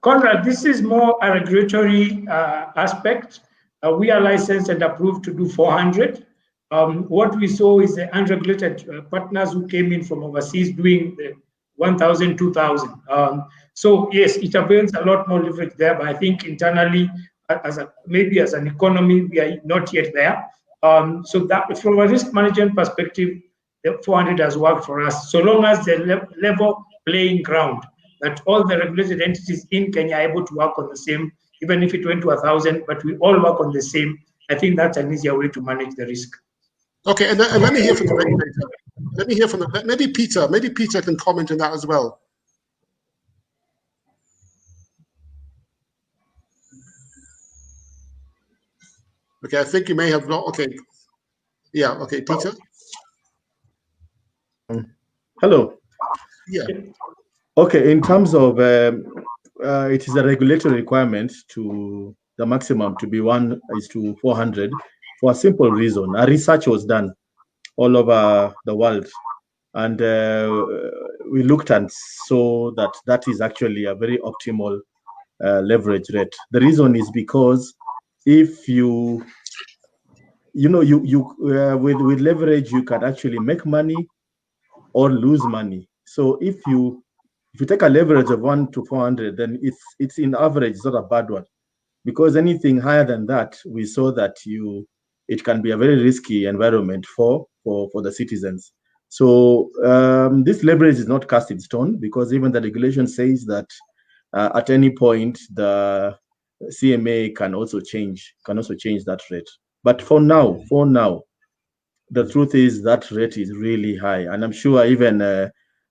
Conrad, this is more a regulatory aspect. We are licensed and approved to do 400. What we saw is the unregulated partners who came in from overseas doing the 1,000, 2,000. So yes, it avails a lot more leverage there, but I think internally, maybe as an economy, we are not yet there. So that from a risk management perspective, the 400 has worked for us. So long as the level playing ground, that all the regulated entities in Kenya are able to work on the same, even if it went to 1,000, but we all work on the same, I think that's an easier way to manage the risk. Okay, and let me hear from the regulator. Let me hear from maybe Peter. Maybe Peter can comment on that as well. Okay, I think you may have not. Okay, yeah. Okay, Peter. Hello. Yeah. Okay, in terms of it is a regulatory requirement to the maximum to be 1 is to 400 for a simple reason. A research was done all over the world, and we looked and saw that is actually a very optimal leverage rate. The reason is because if you with leverage, you can actually make money or lose money. So if you take a leverage of 1 to 400, then it's in average, it's not a bad one, because anything higher than that, we saw that it can be a very risky environment for the citizens. So this leverage is not cast in stone, because even the regulation says that at any point the CMA can also change that rate. But for now, the truth is that rate is really high, and I'm sure even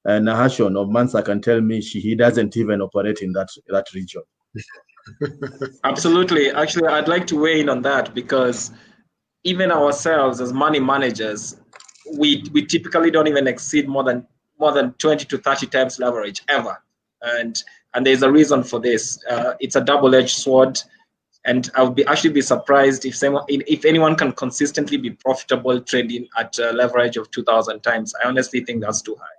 Nahashon of Mansa can tell me he doesn't even operate in that region. Absolutely. Actually, I'd like to weigh in on that, because even ourselves as money managers, we typically don't even exceed more than 20 to 30 times leverage ever, and there's a reason for this. It's a double-edged sword. And I would actually be surprised if anyone can consistently be profitable trading at a leverage of 2,000 times. I honestly think that's too high.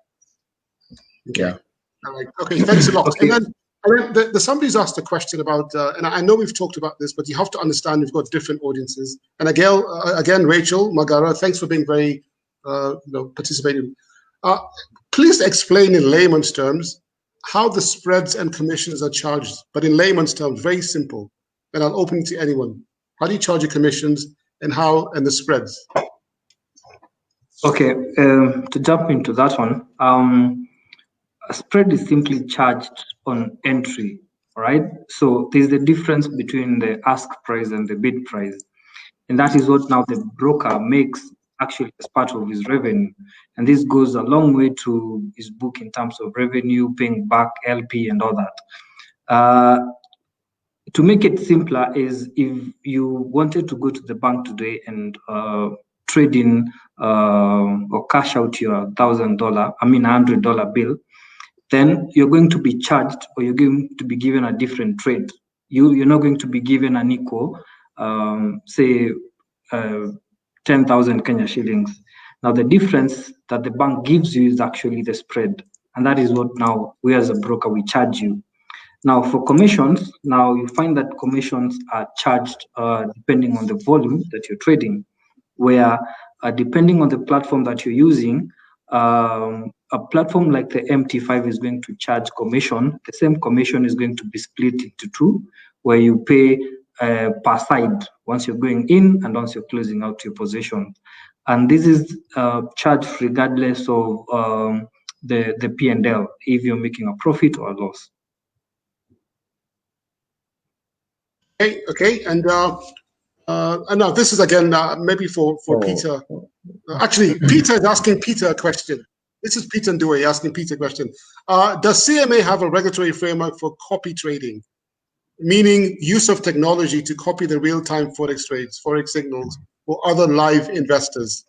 Okay. All right. Okay. Thanks a lot. Okay. And then somebody's asked a question about, and I know we've talked about this, but you have to understand we've got different audiences. And again, Rachel Magara, thanks for being very participating. Please explain in layman's terms how the spreads and commissions are charged, but in layman's terms, very simple. And I'll open it to anyone. How do you charge your commissions and the spreads? Okay, to jump into that one, a spread is simply charged on entry, right? So there's the difference between the ask price and the bid price. And that is what now the broker makes actually as part of his revenue. And this goes a long way to his book in terms of revenue, paying back LP and all that. To make it simpler is if you wanted to go to the bank today and trade in or cash out your $100 bill, then you're going to be charged, or you're going to be given a different trade. You're not going to be given an equal, say 10,000 Kenya shillings. Now the difference that the bank gives you is actually the spread, and that is what now we as a broker, we charge you. Now for commissions, now you find that commissions are charged depending on the volume that you're trading, where depending on the platform that you're using, a platform like the MT5 is going to charge commission. The same commission is going to be split into two, where you pay per side once you're going in and once you're closing out your position. And this is charged regardless of the P&L, if you're making a profit or a loss. Okay, and now this is again maybe for Peter. Actually, Peter is asking Peter a question. This is Peter Ndue asking Peter a question. Does CMA have a regulatory framework for copy trading, meaning use of technology to copy the real-time Forex trades, Forex signals, or other live investors?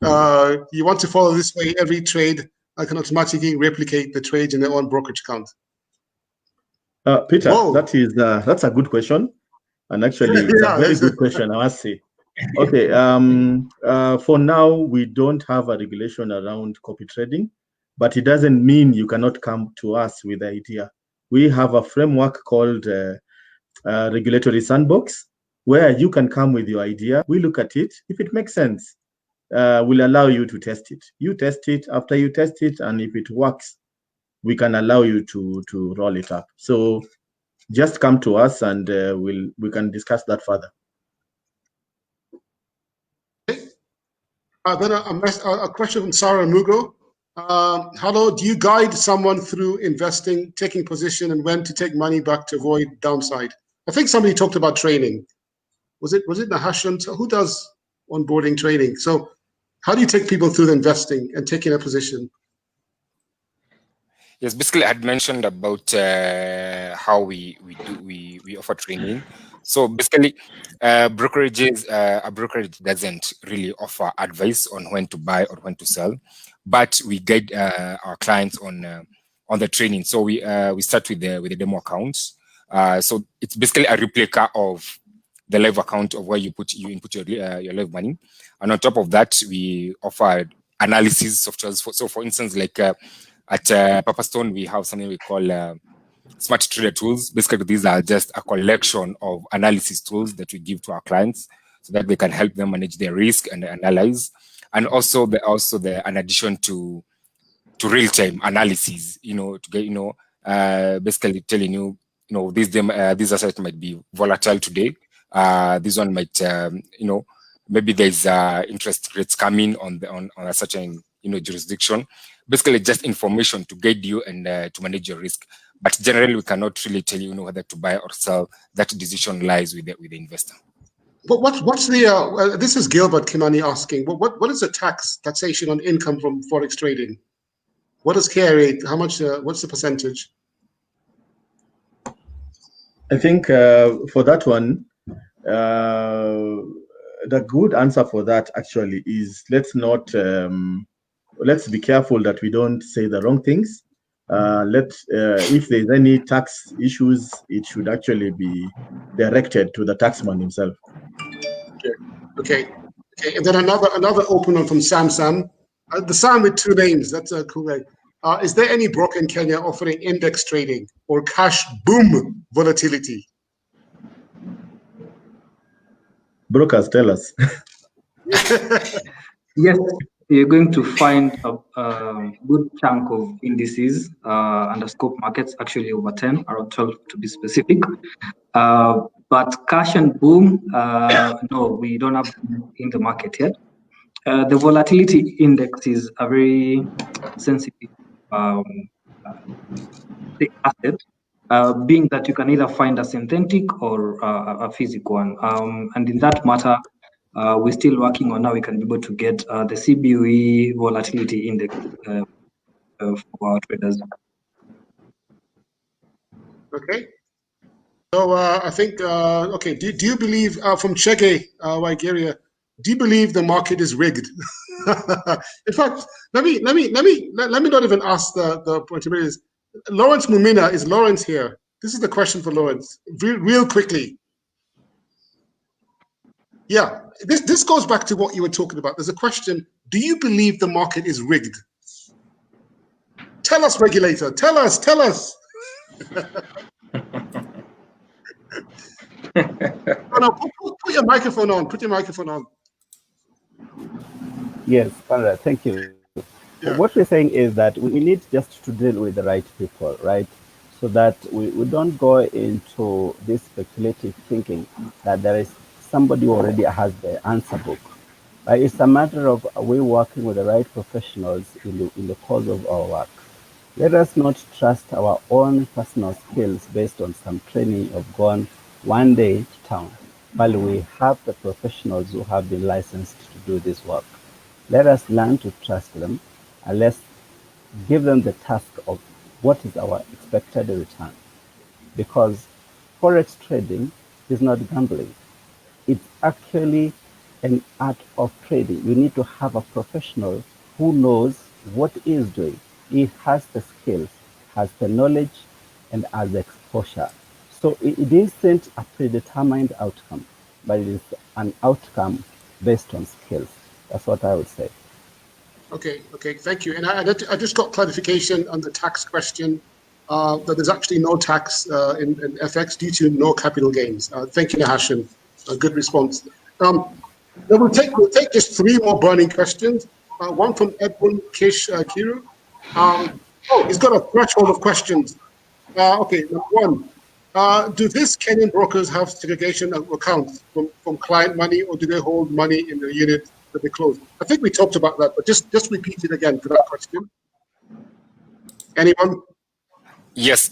You want to follow this way, every trade can automatically replicate the trades in their own brokerage account. Peter, Whoa. that's a good question. And actually, it's a very good question, I must say. Okay, for now, we don't have a regulation around copy trading, but it doesn't mean you cannot come to us with the idea. We have a framework called Regulatory Sandbox, where you can come with your idea. We look at it. If it makes sense, we'll allow you to test it. You test it. After you test it, and if it works, we can allow you to roll it up. So just come to us, and we can discuss that further. Then a question from Sarah Mugo. Hello, do you guide someone through investing, taking position, and when to take money back to avoid downside? I think somebody talked about training. Was it Nahashon? Who does onboarding training? So how do you take people through the investing and taking a position? Yes, basically I had mentioned about how we offer training. So basically, a brokerage doesn't really offer advice on when to buy or when to sell, but we guide our clients on the training. So we start with the demo accounts. So it's basically a replica of the live account of where you input your live money, and on top of that, we offer analysis softwares. So for instance, like at Purpose-Stone, we have something we call Smart Trader Tools. Basically, these are just a collection of analysis tools that we give to our clients so that they can help them manage their risk and analyze. And also an addition to real-time analysis, to get, basically telling you, this asset might be volatile today. This one might, maybe there's interest rates coming on a certain, jurisdiction. Basically, just information to guide you and to manage your risk. But generally, we cannot really tell you, whether to buy or sell. That decision lies with the investor. But what's the? This is Gilbert Kimani asking. What is the taxation on income from Forex trading? What is KRA? How much? What's the percentage? I think for that one, the good answer for that actually is let's be careful that we don't say the wrong things. If there's any tax issues, it should actually be directed to the taxman himself. Okay. And then another open one from Sam. The Sam with two names. That's cool. Is there any broker in Kenya offering index trading or cash boom volatility? Brokers, tell us. Yes, you're going to find a good chunk of indices under scope markets, actually over 10, around 12 to be specific. But cash and boom, no, we don't have in the market yet. The volatility index is a very sensitive asset, being that you can either find a synthetic or a physical one. And in that matter, we're still working on how we can be able to get the CBOE volatility index for our traders. Okay. So I think, okay, do you believe, from Chege, Nigeria, do you believe the market is rigged? In fact, let me not even ask the point of it is, Lawrence Mumina, is Lawrence here? This is the question for Lawrence, real quickly. Yeah, this goes back to what you were talking about. There's a question, do you believe the market is rigged? Tell us, regulator, tell us. No, put your microphone on. Put your microphone on. Yes, Conrad, thank you. Yeah. What we're saying is that we need just to deal with the right people, right? So that we don't go into this speculative thinking that there is somebody who already has the answer book. It's a matter of we working with the right professionals in the course of our work. Let us not trust our own personal skills based on some training of gone one day to town, while we have the professionals who have been licensed to do this work. Let us learn to trust them, and let's give them the task of what is our expected return. Because Forex trading is not gambling. It's actually an art of trading. You need to have a professional who knows what he is doing. He has the skills, has the knowledge, and has the exposure. So it isn't a predetermined outcome, but it is an outcome based on skills. That's what I would say. Okay, thank you. And I just got clarification on the tax question, that there's actually no tax in FX due to no capital gains. Thank you, Nahashan. A good response. Now we'll take just 3 more burning questions. One from Edwin Kiru. He's got a threshold of questions. Okay, number 1. Do these Kenyan brokers have segregation of accounts from client money, or do they hold money in the unit that they close? I think we talked about that, but just repeat it again for that question. Anyone? Yes,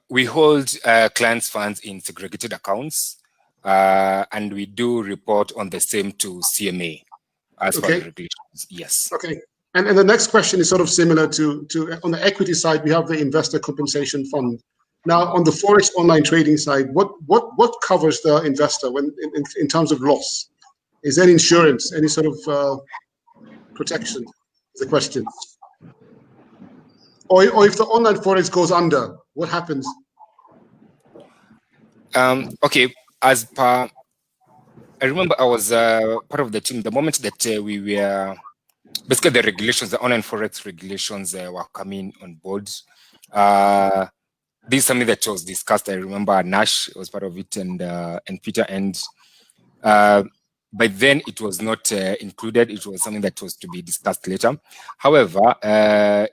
we hold clients' funds in segregated accounts, and we do report on the same to CMA as per the regulations. Yes. Okay. And the next question is sort of similar to on the equity side, we have the investor compensation fund. Now, on the Forex online trading side, what covers the investor when in terms of loss? Is there insurance, any sort of protection? Is the question. Or if the online Forex goes under, what happens? Okay, as per, I remember I was part of the team the moment that we were, basically the regulations, the online Forex regulations were coming on board. This is something that was discussed. I remember Nash was part of it, and Peter, and by then it was not included. It was something that was to be discussed later. However,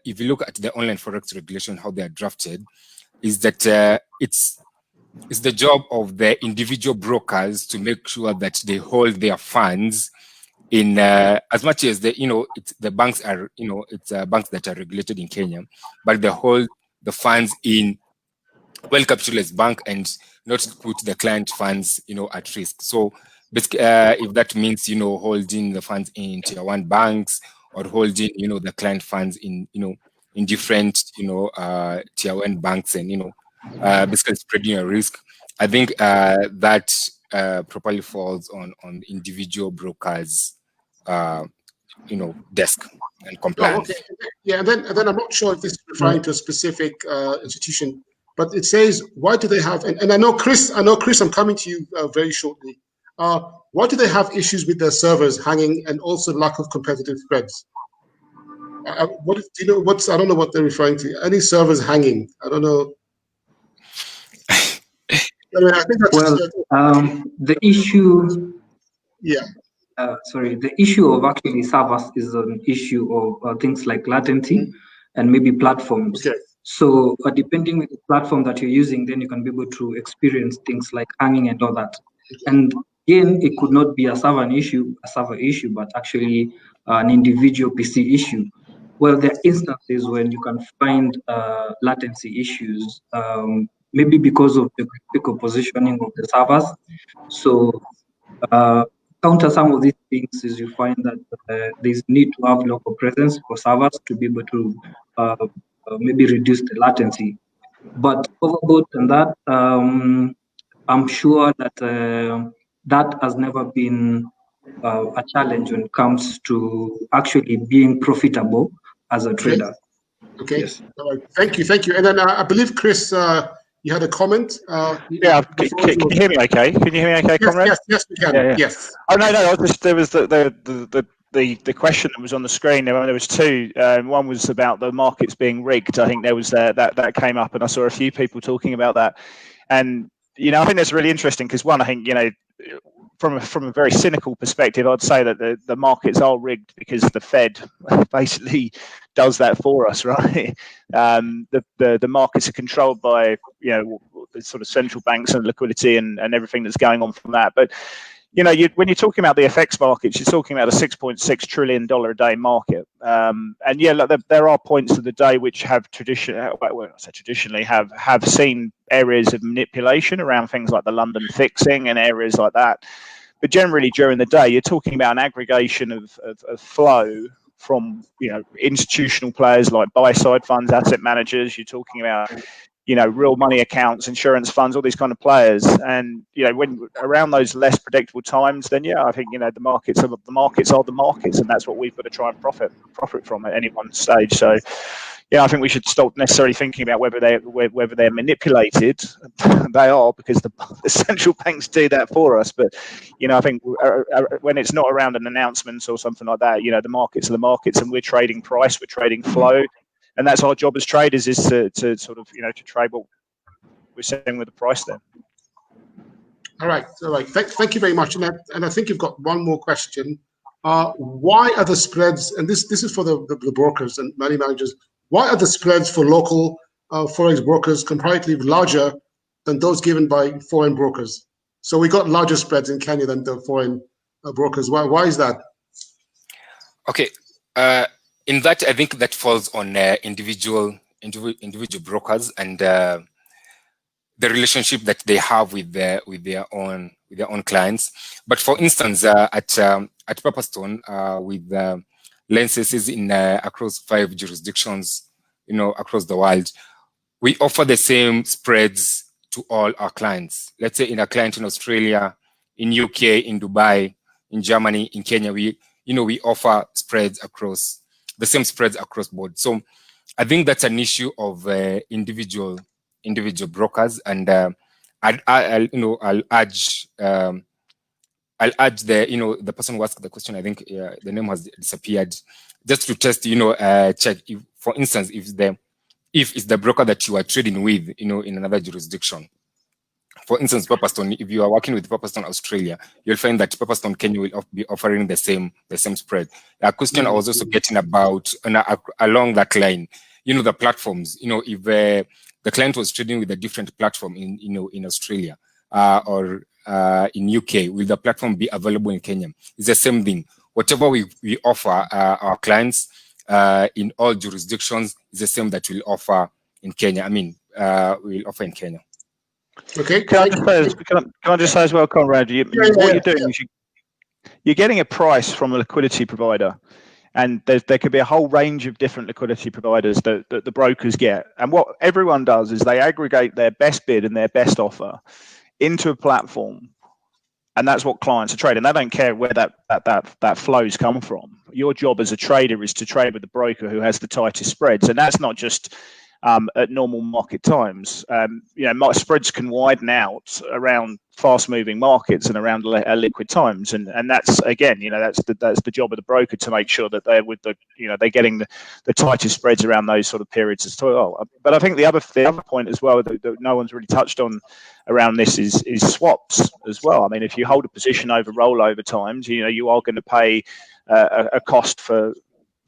if you look at the online Forex regulation, how they are drafted, is that it's the job of the individual brokers to make sure that they hold their funds in as much as the banks are, it's banks that are regulated in Kenya, but they hold the funds in well-capitalized bank and not put the client funds, at risk. So basically, if that means, holding the funds in tier 1 banks, or holding, the client funds in, in different, tier 1 banks, and, basically spreading a risk, I think that properly falls on individual brokers, desk and compliance. Oh, okay. Yeah, and then I'm not sure if this is referring to a specific institution, but it says, why do they have, and I know Chris, I'm coming to you very shortly. Why do they have issues with their servers hanging, and also lack of competitive spreads? I don't know what they're referring to. Any servers hanging? I don't know. I think that's the issue. Yeah. the issue of actually servers is an issue of things like latency and maybe platforms. Okay. So depending on the platform that you're using, then you can be able to experience things like hanging and all that. And again, it could not be a server issue, but actually an individual PC issue. Well, there are instances when you can find latency issues, maybe because of the critical positioning of the servers. So counter some of these things is you find that there's need to have local presence for servers to be able to maybe reduce the latency. But overboard than that, I'm sure that that has never been a challenge when it comes to actually being profitable as a trader. Okay. Yes. All right. Thank you. And then I believe, Chris, you had a comment. Yeah. Can you hear me okay? Can you hear me okay, Conrad? Yes, we can. Yeah. Yes. Oh no. There was the question that was on the screen. There was two. One was about the markets being rigged. I think there was that came up, and I saw a few people talking about that. And I think that's really interesting because one, I think from a very cynical perspective, I'd say that the markets are rigged because the Fed basically does that for us, right? The markets are controlled by the sort of central banks and liquidity and everything that's going on from that. But when you're talking about the FX markets, you're talking about a $6.6 trillion a day market. And there are points of the day which have traditionally have seen areas of manipulation around things like the London fixing and areas like that. But generally during the day, you're talking about an aggregation of flow from institutional players like buy-side funds, asset managers. You're talking about real money accounts, insurance funds, all these kind of players. And when around those less predictable times, then I think the markets are the markets, and that's what we've got to try and profit from at any one stage. So I think we should stop necessarily thinking about whether they're manipulated. They are, because the central banks do that for us. But I think when it's not around an announcement or something like that, the markets are the markets, and we're trading price, we're trading flow. And that's our job as traders, is to sort of to trade what we're selling with the price there. All right. Thank you very much. And I think you've got one more question. Why are the spreads? And this is for the brokers and money managers. Why are the spreads for local forex brokers comparatively larger than those given by foreign brokers? So we got larger spreads in Kenya than the foreign brokers. Why is that? Okay. In that, I think that falls on individual brokers and the relationship that they have with their own clients. But for instance, at Pepperstone, with licenses in across 5 jurisdictions, across the world, we offer the same spreads to all our clients. Let's say in a client in Australia, in UK, in Dubai, in Germany, in Kenya, we offer spreads across the same spreads across board. So I think that's an issue of individual brokers, and I'll urge the person who asked the question, I think the name has disappeared, just to test, check if, for instance, if it's the broker that you are trading with, in another jurisdiction. For instance, Pepperstone, if you are working with Pepperstone Australia, you'll find that Pepperstone Kenya will be offering the same spread. A question I was also getting about along that line, the platforms, if the client was trading with a different platform in Australia or in UK, will the platform be available in Kenya? It's the same thing. Whatever we offer our clients in all jurisdictions is the same that we'll offer in Kenya. I mean, we'll offer in Kenya. Okay. Can I just say as well, Conrad, what you're doing is you're getting a price from a liquidity provider, and there could be a whole range of different liquidity providers that the brokers get. And what everyone does is they aggregate their best bid and their best offer into a platform, and that's what clients are trading. They don't care where that flows come from. Your job as a trader is to trade with the broker who has the tightest spreads, and that's not just at normal market times. Spreads can widen out around fast-moving markets and around liquid times, and that's again, that's the job of the broker to make sure that they're they're getting the tightest spreads around those sort of periods as well. But I think the other point as well that no one's really touched on around this is swaps as well. I mean, if you hold a position over rollover times, you are going to pay a cost for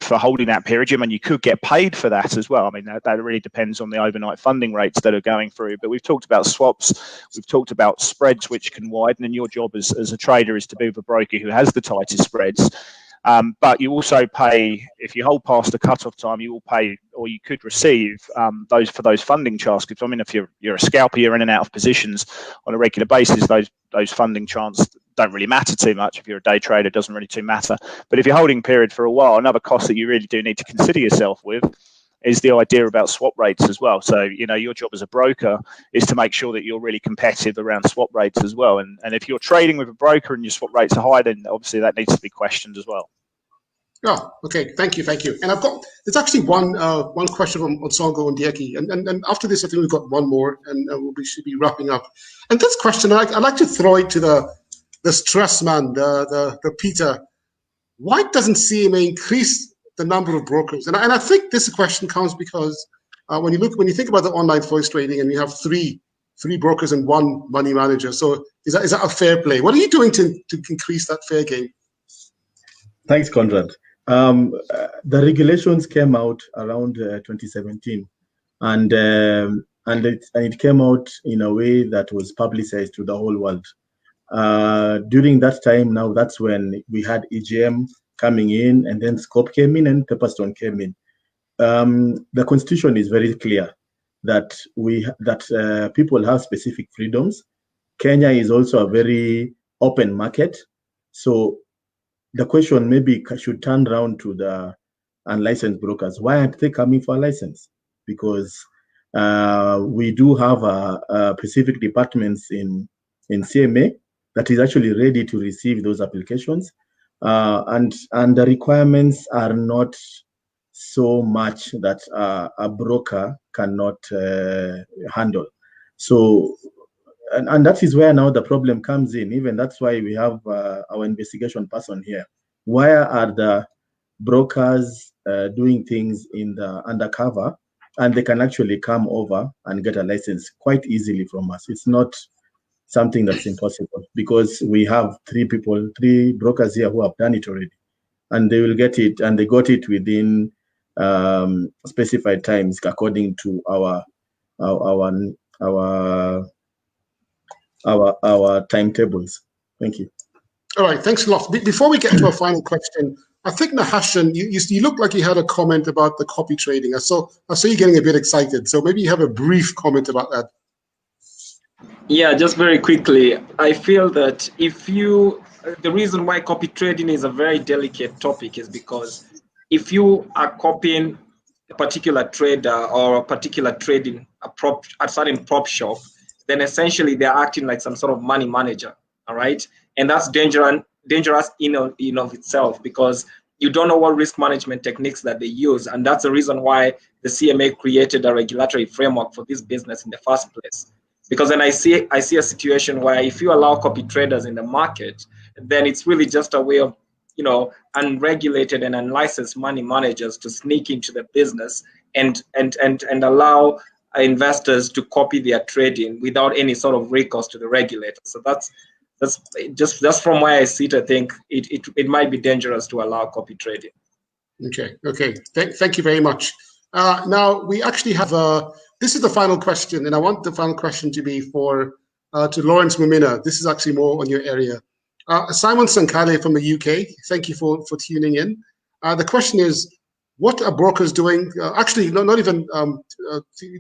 holding that period. I mean, you could get paid for that as well. I mean, that really depends on the overnight funding rates that are going through. But we've talked about swaps, we've talked about spreads which can widen, and your job as a trader is to be with a broker who has the tightest spreads. But you also pay, if you hold past the cutoff time, you will pay, or you could receive those funding charges. I mean, if you're a scalper, you're in and out of positions on a regular basis, those funding charges don't really matter too much. If you're a day trader, it doesn't really too matter. But if you're holding period for a while, another cost that you really do need to consider yourself with is the idea about swap rates as well. So, your job as a broker is to make sure that you're really competitive around swap rates as well. And if you're trading with a broker and your swap rates are high, then obviously that needs to be questioned as well. Oh, okay. Thank you. And there's actually one question from Onsongo and Dieki, and after this, I think we've got one more, and we should be wrapping up. And this question, I'd like to throw it to the stress man, the Peter. Why doesn't CMA increase the number of brokers? And I think this question comes because when you think about the online forex trading, and you have three brokers and one money manager, so is that a fair play? What are you doing to increase that fair game? Thanks, Conrad. The regulations came out around 2017, and it came out in a way that was publicized to the whole world. During that time, now that's when we had EGM coming in, and then Scope came in, and Pepperstone came in. The constitution is very clear that people have specific freedoms. Kenya is also a very open market, so the question maybe should turn around to the unlicensed brokers. Why aren't they coming for a license? Because we do have specific departments in CMA that is actually ready to receive those applications, and the requirements are not so much that a broker cannot handle. So, and that is where now the problem comes in. Even that's why we have our investigation person here. Why are the brokers doing things in the undercover, and they can actually come over and get a license quite easily from us? It's not something that's impossible, because we have three brokers here who have done it already, and they will get it, and they got it within specified times according to our timetables. Thank you. All right, thanks a lot. Before we get to our final question, I think Nahashan, you look like you had a comment about the copy trading. I saw you getting a bit excited, so maybe you have a brief comment about that. Yeah, just very quickly, I feel that the reason why copy trading is a very delicate topic is because if you are copying a particular trader or a particular trading a certain prop shop, then essentially they're acting like some sort of money manager, all right? And that's dangerous in of itself, because you don't know what risk management techniques that they use, and that's the reason why the CMA created a regulatory framework for this business in the first place. Because then I see a situation where if you allow copy traders in the market, then it's really just a way of unregulated and unlicensed money managers to sneak into the business and allow investors to copy their trading without any sort of recourse to the regulator. So that's just from where I sit. I think it might be dangerous to allow copy trading. Okay. Thank you very much. Now we actually have this is the final question, and I want the final question to be to Lawrence Mumina. This is actually more on your area. Simon Sankale from the UK, thank you for tuning in. The question is, what are brokers doing? Actually, not even,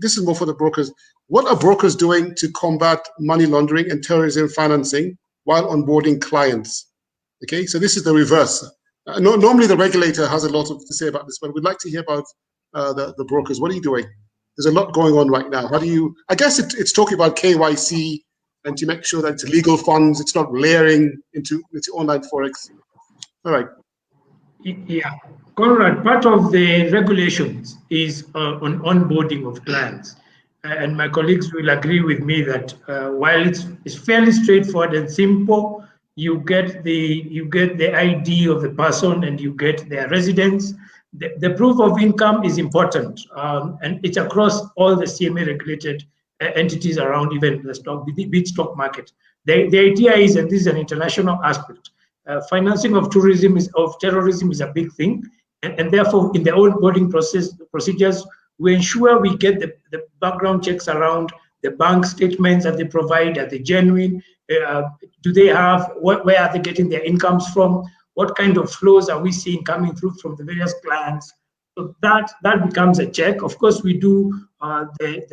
this is more for the brokers. What are brokers doing to combat money laundering and terrorism financing while onboarding clients? Okay, so this is the reverse. Normally the regulator has a lot to say about this, but we'd like to hear about the brokers. What are you doing? There's a lot going on right now. How do you, I guess it's talking about KYC and to make sure that it's legal funds, it's not layering into online Forex. All right. Yeah, Conrad, part of the regulations is on onboarding of clients. And my colleagues will agree with me that while it's fairly straightforward and simple, you get the ID of the person and you get their residence. The proof of income is important, and it's across all the CMA regulated entities around even the big stock market. The idea is, and this is an international aspect, financing of terrorism is a big thing, and therefore in the onboarding procedures, we ensure we get the background checks around the bank statements that they provide. Are they genuine? Do they have, where are they getting their incomes from? What kind of flows are we seeing coming through from the various clients? So that becomes a check. Of course, we do the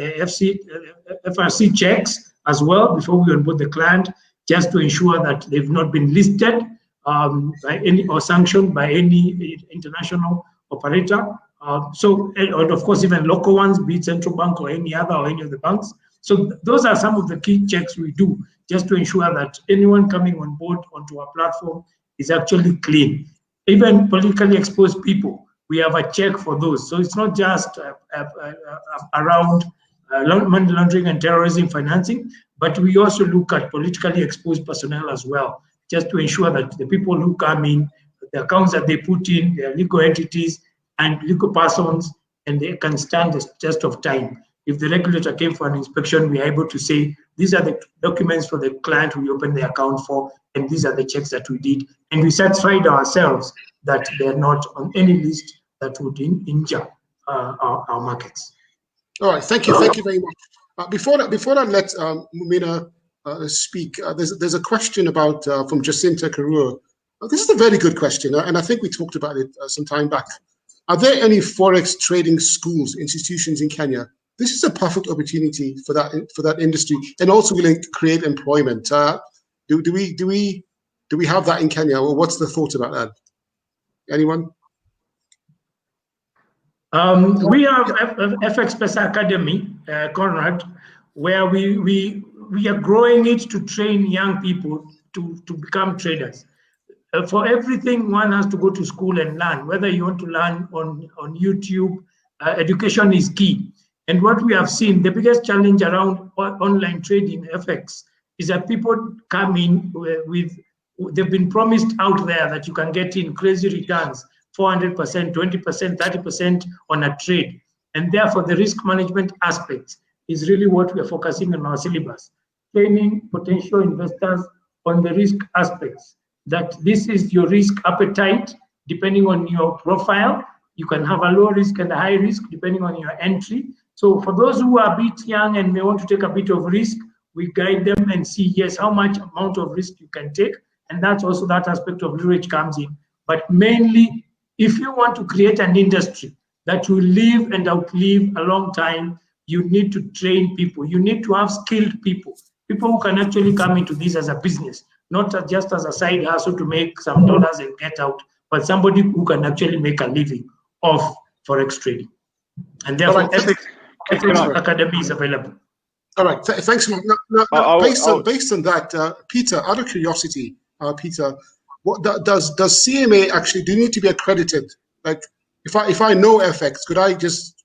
FRC checks as well before we onboard the client, just to ensure that they've not been listed by any or sanctioned by any international operator. And of course, even local ones, be it central bank or any other or any of the banks. So those are some of the key checks we do, just to ensure that anyone coming on board onto our platform is actually clean. Even politically exposed people, we have a check for those. So it's not just around money laundering and terrorism financing, but we also look at politically exposed personnel as well, just to ensure that the people who come in, the accounts that they put in, their legal entities and legal persons, and they can stand the test of time. If the regulator came for an inspection, we are able to say, these are the documents for the client we opened the account for, and these are the checks that we did. And we satisfied ourselves that they're not on any list that would injure our markets. All right, thank you very much. Before I let Mumina speak, there's a question about from Jacinta Karua. This is a very good question, and I think we talked about it some time back. Are there any forex trading schools, institutions in Kenya? This is a perfect opportunity for that industry, and also will create employment. Do we have that in Kenya, or what's the thought about that? Anyone? We have FX Pesa Academy, Conrad, where we are growing it to train young people to become traders. For everything, one has to go to school and learn. Whether you want to learn on YouTube, education is key. And what we have seen, the biggest challenge around online trading FX is that people come in they've been promised out there that you can get in crazy returns, 400%, 20%, 30% on a trade. And therefore, the risk management aspect is really what we're focusing on our syllabus, training potential investors on the risk aspects, that this is your risk appetite, depending on your profile. You can have a low risk and a high risk, depending on your entry. So for those who are a bit young and may want to take a bit of risk, we guide them and see, yes, how much amount of risk you can take. And that's also that aspect of leverage comes in. But mainly, if you want to create an industry that will live and outlive a long time, you need to train people. You need to have skilled people who can actually come into this as a business, not just as a side hustle to make some dollars and get out, but somebody who can actually make a living off Forex trading. And therefore, FX Academy is available. All right, thanks. Now, based on that, Peter, out of curiosity, Peter, what does CMA actually, do you need to be accredited? Like, if I know FX, could I just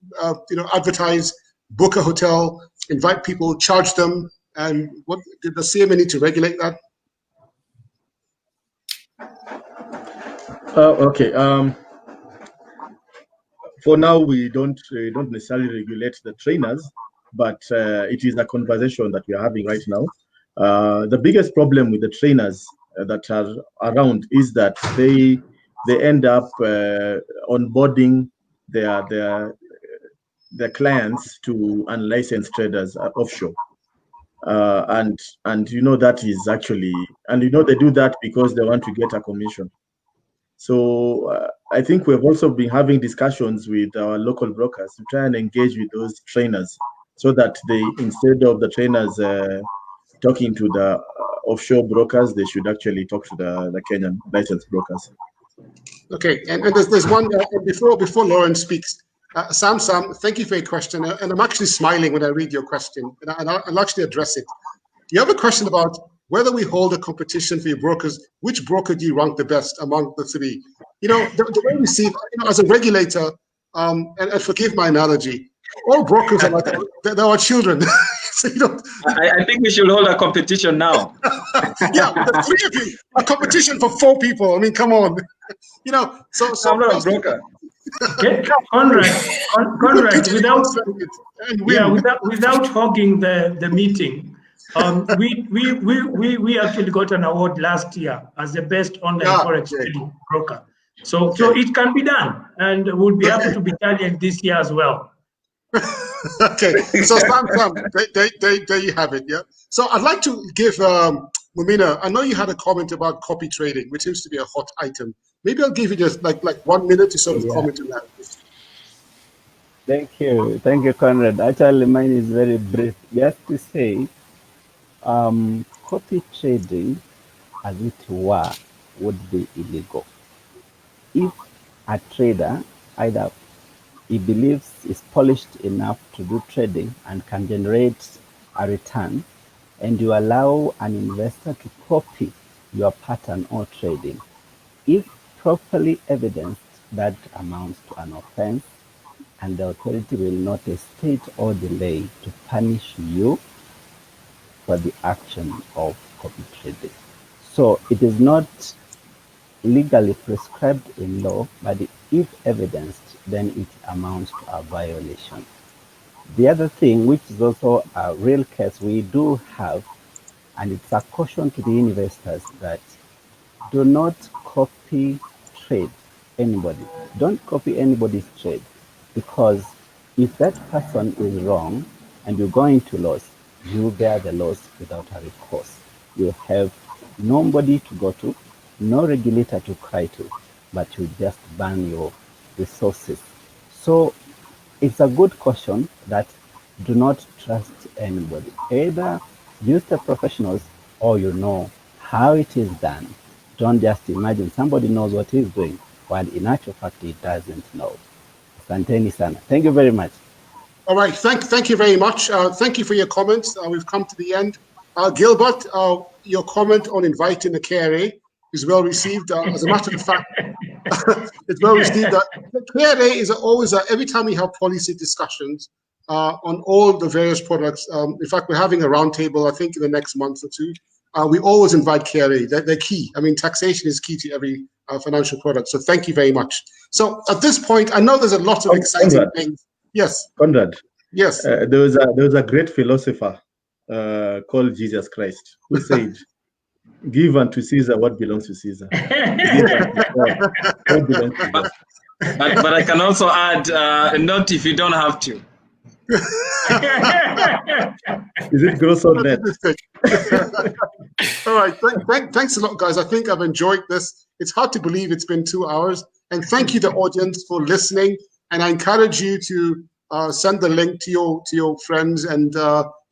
advertise, book a hotel, invite people, charge them, and what does CMA need to regulate that? Okay. For now, we don't necessarily regulate the trainers, but it is a conversation that we are having right now. The biggest problem with the trainers that are around is that they end up onboarding their clients to unlicensed traders offshore, and that is actually, and they do that because they want to get a commission. So I think we've also been having discussions with our local brokers to try and engage with those trainers, so that they, instead of the trainers talking to the offshore brokers, they should actually talk to the Kenyan licensed brokers. Okay, and there's one before Lauren speaks. Sam, thank you for your question, and I'm actually smiling when I read your question, and I'll actually address it. You have a question about whether we hold a competition for your brokers, which broker do you rank the best among the three? You know, the way we see it, you know, as a regulator, and forgive my analogy, all brokers are like, they're our children. So, you know, I think we should hold a competition now. yeah, the three of you, a competition for 4 people. I mean, come on. You know, so I'm not a broker. Conrad, without hogging the meeting, we actually got an award last year as the best online forex trading broker. So it can be done, and we'll be happy to be challenged this year as well. Okay, so Sam, there you have it. Yeah. So I'd like to give Mumina. I know you had a comment about copy trading, which seems to be a hot item. Maybe I'll give you just like 1 minute to sort of comment on that. Thank you, Conrad. Actually, mine is very brief. Just to say, copy trading, as it were, would be illegal. If a trader either he believes is polished enough to do trading and can generate a return, and you allow an investor to copy your pattern or trading, if properly evidenced, that amounts to an offense, and the authority will not hesitate or delay to punish you for the action of copy trading. So it is not legally prescribed in law, but if evidenced, then it amounts to a violation. The other thing, which is also a real case we do have, and it's a caution to the investors, that do not copy trade anybody. Don't copy anybody's trade, because if that person is wrong and you're going to lose, you bear the loss without a recourse. You have nobody to go to, no regulator to cry to, but you just burn your resources. So it's a good caution that do not trust anybody. Either use the professionals or you know how it is done. Don't just imagine somebody knows what he's doing, while in actual fact he doesn't know. Asanteni sana. Thank you very much. All right, thank you very much. Thank you for your comments. We've come to the end. Gilbert, your comment on inviting the KRA is well received. As a matter of fact, it's well received. The KRA is always, every time we have policy discussions on all the various products, in fact, we're having a roundtable, I think, in the next month or two. We always invite KRA. They're key. I mean, taxation is key to every financial product. So thank you very much. So at this point, I know there's a lot of exciting things. Yes. Conrad. Yes. There was a great philosopher called Jesus Christ who said, "Give unto Caesar what belongs to Caesar." What belongs to God. But I can also add, not if you don't have to. Is it gross or net? All right. Thanks a lot, guys. I think I've enjoyed this. It's hard to believe it's been 2 hours. And thank you, the audience, for listening. And I encourage you to send the link to your friends, and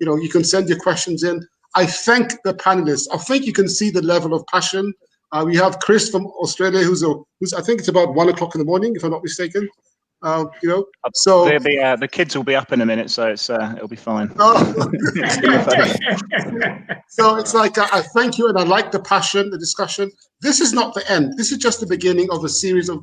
you can send your questions in. I thank the panelists. I think you can see the level of passion. We have Chris from Australia, who's I think it's about 1 o'clock in the morning, if I'm not mistaken. So the kids will be up in a minute, so it'll be fine. So it's like I thank you, and I like the passion, the discussion. This is not the end. This is just the beginning of a series of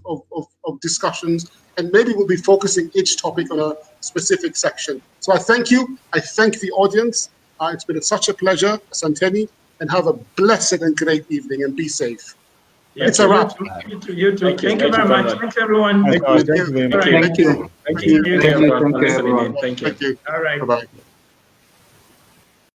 discussions, and maybe we'll be focusing each topic on a specific section. So I thank you. I thank the audience. It's been such a pleasure, Asanteni, and have a blessed and great evening, and be safe. Yes, it's a wrap. You too. Thank you very much. Thanks, everyone. Thank you very much. Thank you. Thank you. Thank you. Thank you. All right. Bye-bye.